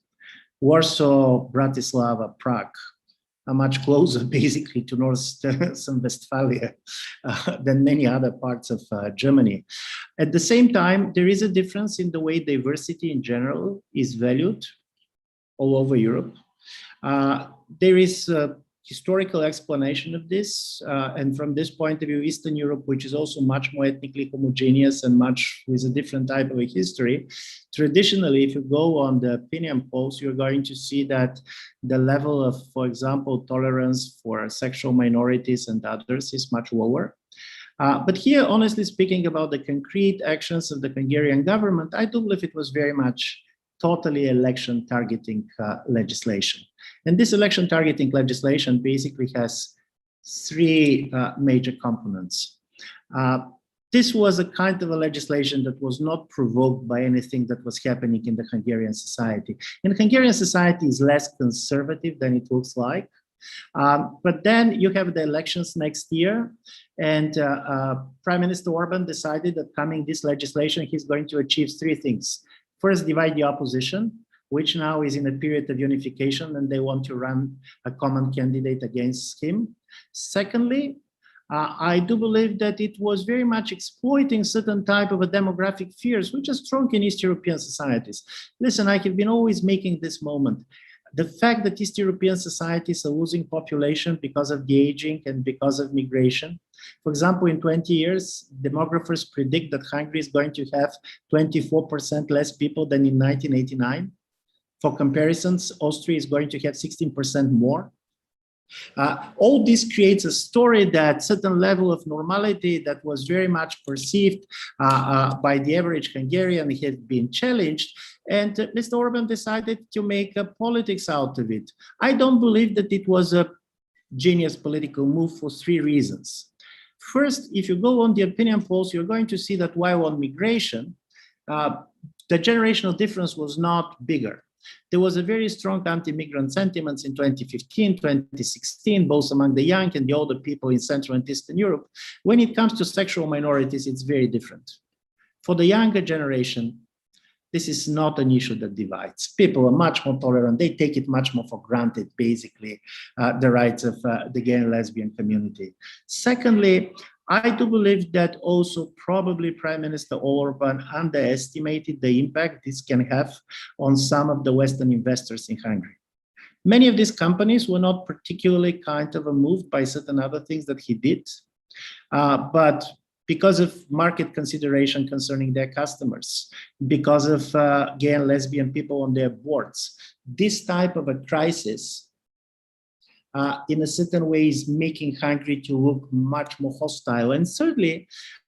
Warsaw, Bratislava, Prague are much closer basically to North Rhine-Westphalia than many other parts of Germany. At the same time, there is a difference in the way diversity in general is valued all over Europe. There is a historical explanation of this, and from this point of view, Eastern Europe, which is also much more ethnically homogeneous and much with a different type of a history, traditionally, if you go on the opinion polls, you're going to see that the level of, for example, tolerance for sexual minorities and others is much lower. But here, honestly speaking, about the concrete actions of the Hungarian government, I do believe it was very much totally election targeting legislation. And this election targeting legislation basically has three major components. This was a kind of a legislation that was not provoked by anything that was happening in the Hungarian society. And Hungarian society is less conservative than it looks like. But then you have the elections next year, and Prime Minister Orban decided that coming this legislation, he's going to achieve three things. First, divide the opposition, which now is in a period of unification, and they want to run a common candidate against him. Secondly, I do believe that it was very much exploiting certain type of a demographic fears, which are strong in East European societies. Listen, I have been always making this moment. The fact that East European societies are losing population because of the aging and because of migration. For example, in 20 years, demographers predict that Hungary is going to have 24% less people than in 1989. For comparisons, Austria is going to have 16% more. All this creates a story that certain level of normality that was very much perceived by the average Hungarian had been challenged, and Mr. Orban decided to make a politics out of it. I don't believe that it was a genius political move for three reasons. First, if you go on the opinion polls, you're going to see that while on migration, the generational difference was not bigger. There was a very strong anti-migrant sentiments in 2015, 2016, both among the young and the older people in Central and Eastern Europe. When it comes to sexual minorities, it's very different. For the younger generation, this is not an issue that divides. People are much more tolerant. They take it much more for granted, basically, the rights of the gay and lesbian community. Secondly, I do believe that also probably Prime Minister Orban underestimated the impact this can have on some of the Western investors in Hungary. Many of these companies were not particularly kind of moved by certain other things that he did, but because of market consideration concerning their customers, because of gay and lesbian people on their boards, this type of a crisis in a certain way is making Hungary to look much more hostile. And thirdly,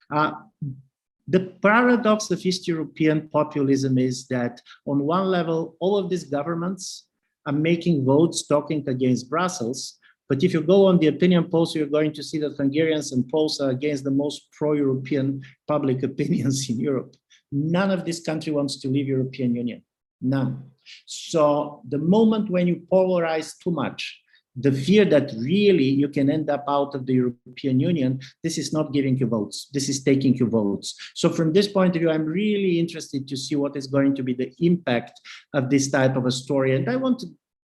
the paradox of East European populism is that on one level, all of these governments are making votes talking against Brussels. But if you go on the opinion polls, you're going to see that Hungarians and Poles are against the most pro-European public opinions in Europe. None of this country wants to leave European Union, none. So the moment when you polarize too much, the fear that really you can end up out of the European Union, this is not giving you votes, this is taking you votes. So from this point of view, I'm really interested to see what is going to be the impact of this type of a story. And I want to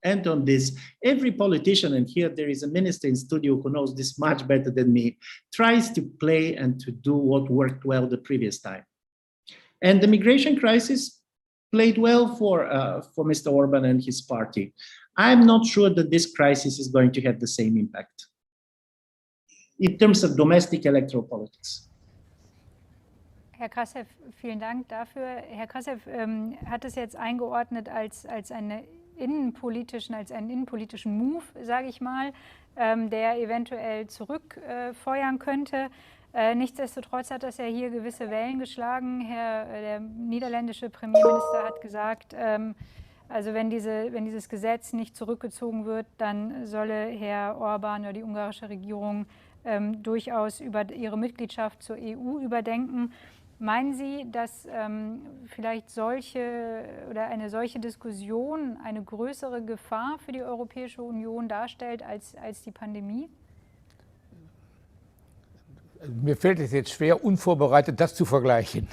end on this. Every politician, and here there is a minister in studio who knows this much better than me, tries to play and to do what worked well the previous time. And the migration crisis played well for Mr. Orban and his party. I'm not sure that this crisis is going to have the same impact in terms of domestic electoral politics. Herr Krastev, vielen Dank dafür. Herr Krastev hat es jetzt eingeordnet als einen innenpolitischen Move, sage ich mal, der eventuell zurückfeuern könnte. Nichtsdestotrotz hat das ja hier gewisse Wellen geschlagen. Der niederländische Premierminister hat gesagt, also wenn dieses Gesetz nicht zurückgezogen wird, dann solle Herr Orban oder die ungarische Regierung durchaus über ihre Mitgliedschaft zur EU überdenken. Meinen Sie, dass vielleicht eine solche Diskussion eine größere Gefahr für die Europäische Union darstellt als die Pandemie? Mir fällt es jetzt schwer, unvorbereitet das zu vergleichen.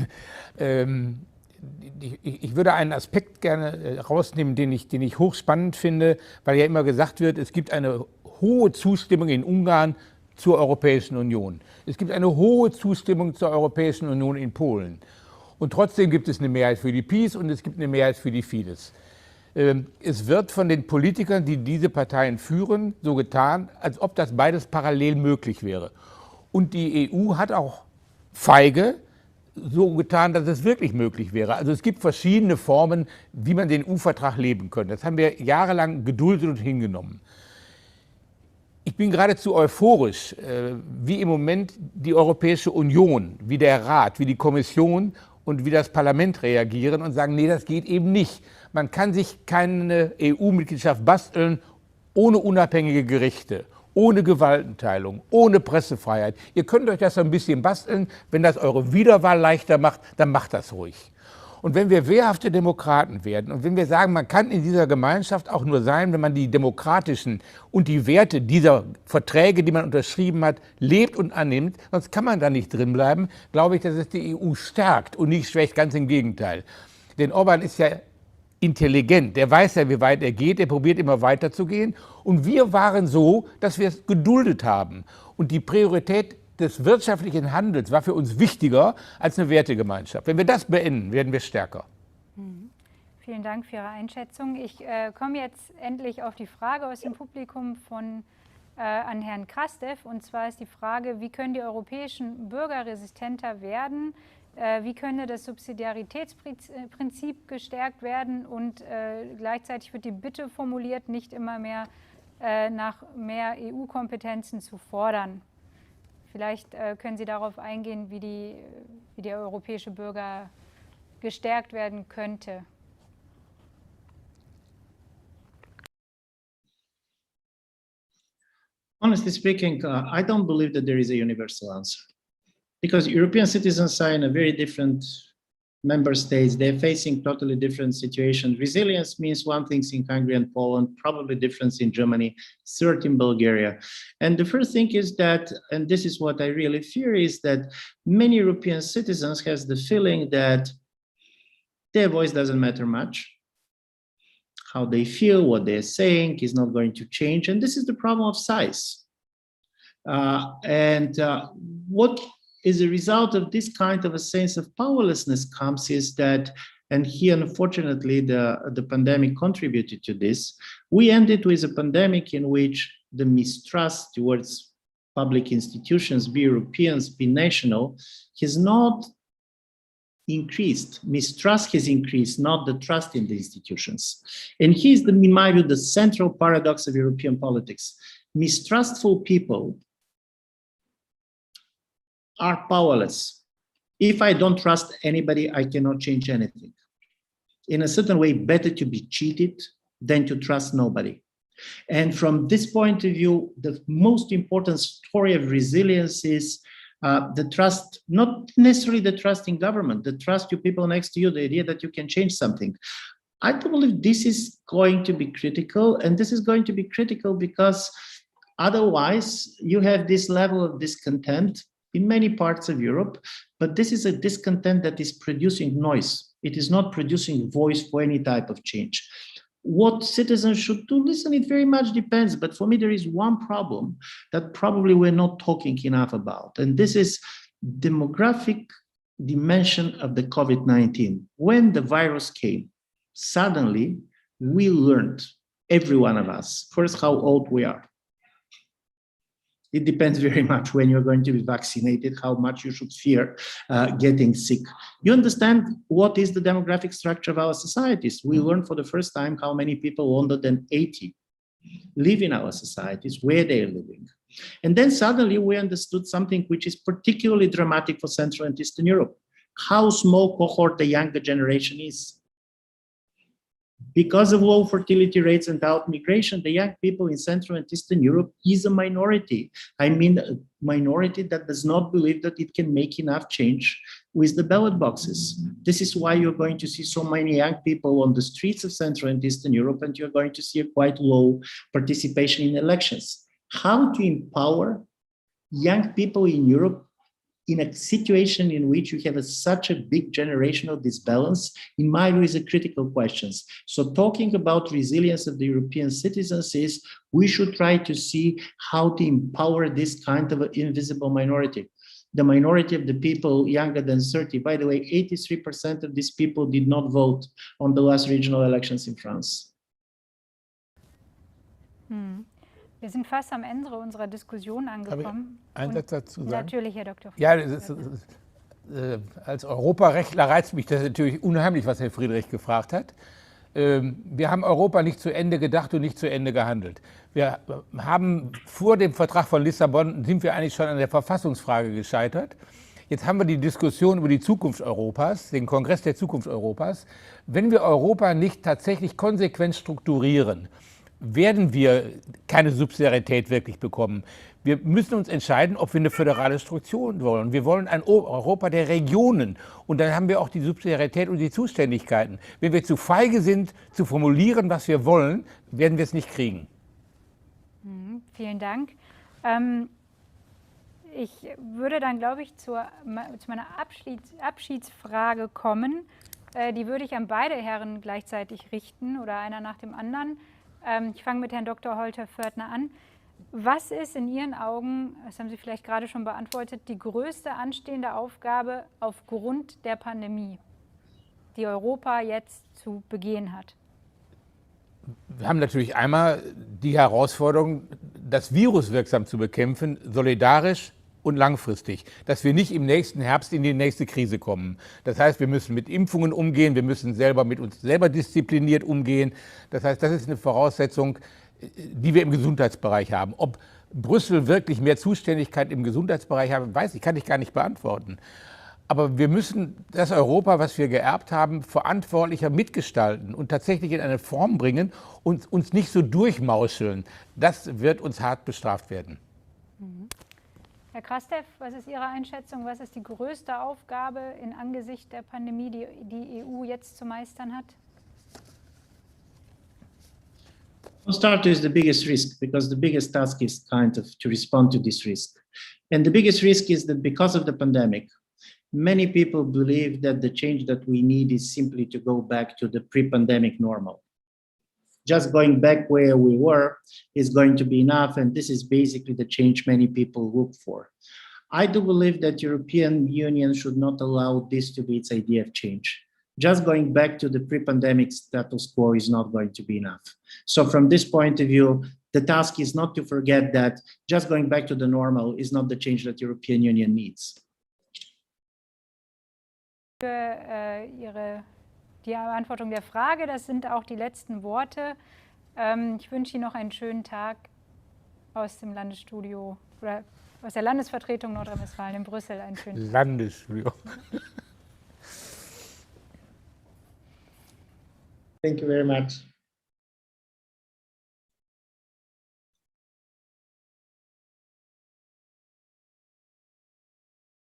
Ich würde einen Aspekt gerne rausnehmen, den ich hochspannend finde, weil ja immer gesagt wird, es gibt eine hohe Zustimmung in Ungarn zur Europäischen Union. Es gibt eine hohe Zustimmung zur Europäischen Union in Polen. Und trotzdem gibt es eine Mehrheit für die PiS und es gibt eine Mehrheit für die Fidesz. Es wird von den Politikern, die diese Parteien führen, so getan, als ob das beides parallel möglich wäre. Und die EU hat auch feige so getan, dass es wirklich möglich wäre. Also es gibt verschiedene Formen, wie man den EU-Vertrag leben könnte. Das haben wir jahrelang geduldet und hingenommen. Ich bin geradezu euphorisch, wie im Moment die Europäische Union, wie der Rat, wie die Kommission und wie das Parlament reagieren und sagen, nee, das geht eben nicht. Man kann sich keine EU-Mitgliedschaft basteln ohne unabhängige Gerichte, ohne Gewaltenteilung, ohne Pressefreiheit. Ihr könnt euch das so ein bisschen basteln. Wenn das eure Wiederwahl leichter macht, dann macht das ruhig. Und wenn wir wehrhafte Demokraten werden und wenn wir sagen, man kann in dieser Gemeinschaft auch nur sein, wenn man die demokratischen und die Werte dieser Verträge, die man unterschrieben hat, lebt und annimmt, sonst kann man da nicht drin bleiben, glaube ich, dass es die EU stärkt und nicht schwächt, ganz im Gegenteil. Denn Orban ist ja intelligent, der weiß ja, wie weit er geht, der probiert immer weiter zu gehen. Und wir waren so, dass wir es geduldet haben. Und die Priorität des wirtschaftlichen Handels war für uns wichtiger als eine Wertegemeinschaft. Wenn wir das beenden, werden wir stärker. Vielen Dank für Ihre Einschätzung. Ich komme jetzt endlich auf die Frage aus dem Publikum an Herrn Krastev. Und zwar ist die Frage, wie können die europäischen Bürger resistenter werden? Wie könnte das Subsidiaritätsprinzip gestärkt werden? Und gleichzeitig wird die Bitte formuliert, nicht immer mehr nach mehr EU-Kompetenzen zu fordern. Vielleicht können Sie darauf eingehen, wie der europäische Bürger gestärkt werden könnte. Honestly speaking, I don't believe that there is a universal answer, because European citizens are in a very different member states, they're facing totally different situations. Resilience means one thing in Hungary and Poland, probably different in Germany, third in Bulgaria. And the first thing is that, and this is what I really fear, is that many European citizens has the feeling that their voice doesn't matter much. How they feel, what they're saying is not going to change. And this is the problem of size. What is a result of this kind of a sense of powerlessness comes is that, and here unfortunately the pandemic contributed to this, we ended with a pandemic in which the mistrust towards public institutions, be Europeans, be national, has not increased. Mistrust has increased, not the trust in the institutions. And here's, in my view, the central paradox of European politics. Mistrustful people are powerless. If I don't trust anybody, I cannot change anything. In a certain way, better to be cheated than to trust nobody. And from this point of view, the most important story of resilience is the trust, not necessarily the trust in government, the trust to people next to you, the idea that you can change something. I believe this is going to be critical, and this is going to be critical because otherwise you have this level of discontent in many parts of Europe, but this is a discontent that is producing noise. It is not producing voice for any type of change. What citizens should do, listen, it very much depends, but for me there is one problem that probably we're not talking enough about, and this is demographic dimension of the COVID-19. When the virus came, suddenly we learned, every one of us, first how old we are. It depends very much when you're going to be vaccinated, how much you should fear getting sick. You understand what is the demographic structure of our societies. We learned for the first time how many people older than 80 live in our societies, where they're living. And then suddenly we understood something which is particularly dramatic for Central and Eastern Europe, how small cohort the younger generation is. Because of low fertility rates and out migration, the young people in Central and Eastern Europe is a minority. I mean, a minority that does not believe that it can make enough change with the ballot boxes. This is why you're going to see so many young people on the streets of Central and Eastern Europe, and you're going to see a quite low participation in elections. How to empower young people in Europe in a situation in which you have such a big generational disbalance, in my view, is a critical question. So talking about resilience of the European citizens is we should try to see how to empower this kind of an invisible minority. The minority of the people younger than 30, by the way, 83% of these people did not vote on the last regional elections in France. Wir sind fast am Ende unserer Diskussion angekommen. Einen Satz dazu sagen? Natürlich, Herr Dr. Ja, als Europarechtler reizt mich das natürlich unheimlich, was Herr Friedrich gefragt hat. Wir haben Europa nicht zu Ende gedacht und nicht zu Ende gehandelt. Wir haben vor dem Vertrag von Lissabon, sind wir eigentlich schon an der Verfassungsfrage gescheitert. Jetzt haben wir die Diskussion über die Zukunft Europas, den Kongress der Zukunft Europas. Wenn wir Europa nicht tatsächlich konsequent strukturieren, werden wir keine Subsidiarität wirklich bekommen. Wir müssen uns entscheiden, ob wir eine föderale Struktur wollen. Wir wollen ein Europa der Regionen. Und dann haben wir auch die Subsidiarität und die Zuständigkeiten. Wenn wir zu feige sind, zu formulieren, was wir wollen, werden wir es nicht kriegen. Vielen Dank. Ich würde dann, glaube ich, zu meiner Abschiedsfrage kommen. Die würde ich an beide Herren gleichzeitig richten oder einer nach dem anderen. Ich fange mit Herrn Dr. Holthoff-Pförtner an. Was ist in Ihren Augen, das haben Sie vielleicht gerade schon beantwortet, die größte anstehende Aufgabe aufgrund der Pandemie, die Europa jetzt zu begehen hat? Wir haben natürlich einmal die Herausforderung, das Virus wirksam zu bekämpfen, solidarisch und langfristig, dass wir nicht im nächsten Herbst in die nächste Krise kommen. Das heißt, wir müssen mit Impfungen umgehen, wir müssen mit uns selber diszipliniert umgehen. Das heißt, das ist eine Voraussetzung, die wir im Gesundheitsbereich haben. Ob Brüssel wirklich mehr Zuständigkeit im Gesundheitsbereich hat, kann ich gar nicht beantworten. Aber wir müssen das Europa, was wir geerbt haben, verantwortlicher mitgestalten und tatsächlich in eine Form bringen und uns nicht so durchmauscheln. Das wird uns hart bestraft werden. Herr Krastev, was ist Ihre Einschätzung? Was ist die größte Aufgabe in Angesicht der Pandemie, die die EU jetzt zu meistern hat? I'll start with the biggest risk, because the biggest task is kind of to respond to this risk. And the biggest risk is that because of the pandemic, many people believe that the change that we need is simply to go back to the pre-pandemic normal. Just going back where we were is going to be enough, and this is basically the change many people look for. I do believe that European Union should not allow this to be its idea of change. Just going back to the pre-pandemic status quo is not going to be enough. So from this point of view, the task is not to forget that just going back to the normal is not the change that European Union needs. Für die Beantwortung der Frage, das sind auch die letzten Worte. Ich wünsche Ihnen noch einen schönen Tag aus dem Landesstudio oder aus der Landesvertretung Nordrhein-Westfalen in Brüssel. Einen schönen Tag. Landesstudio. Thank you very much.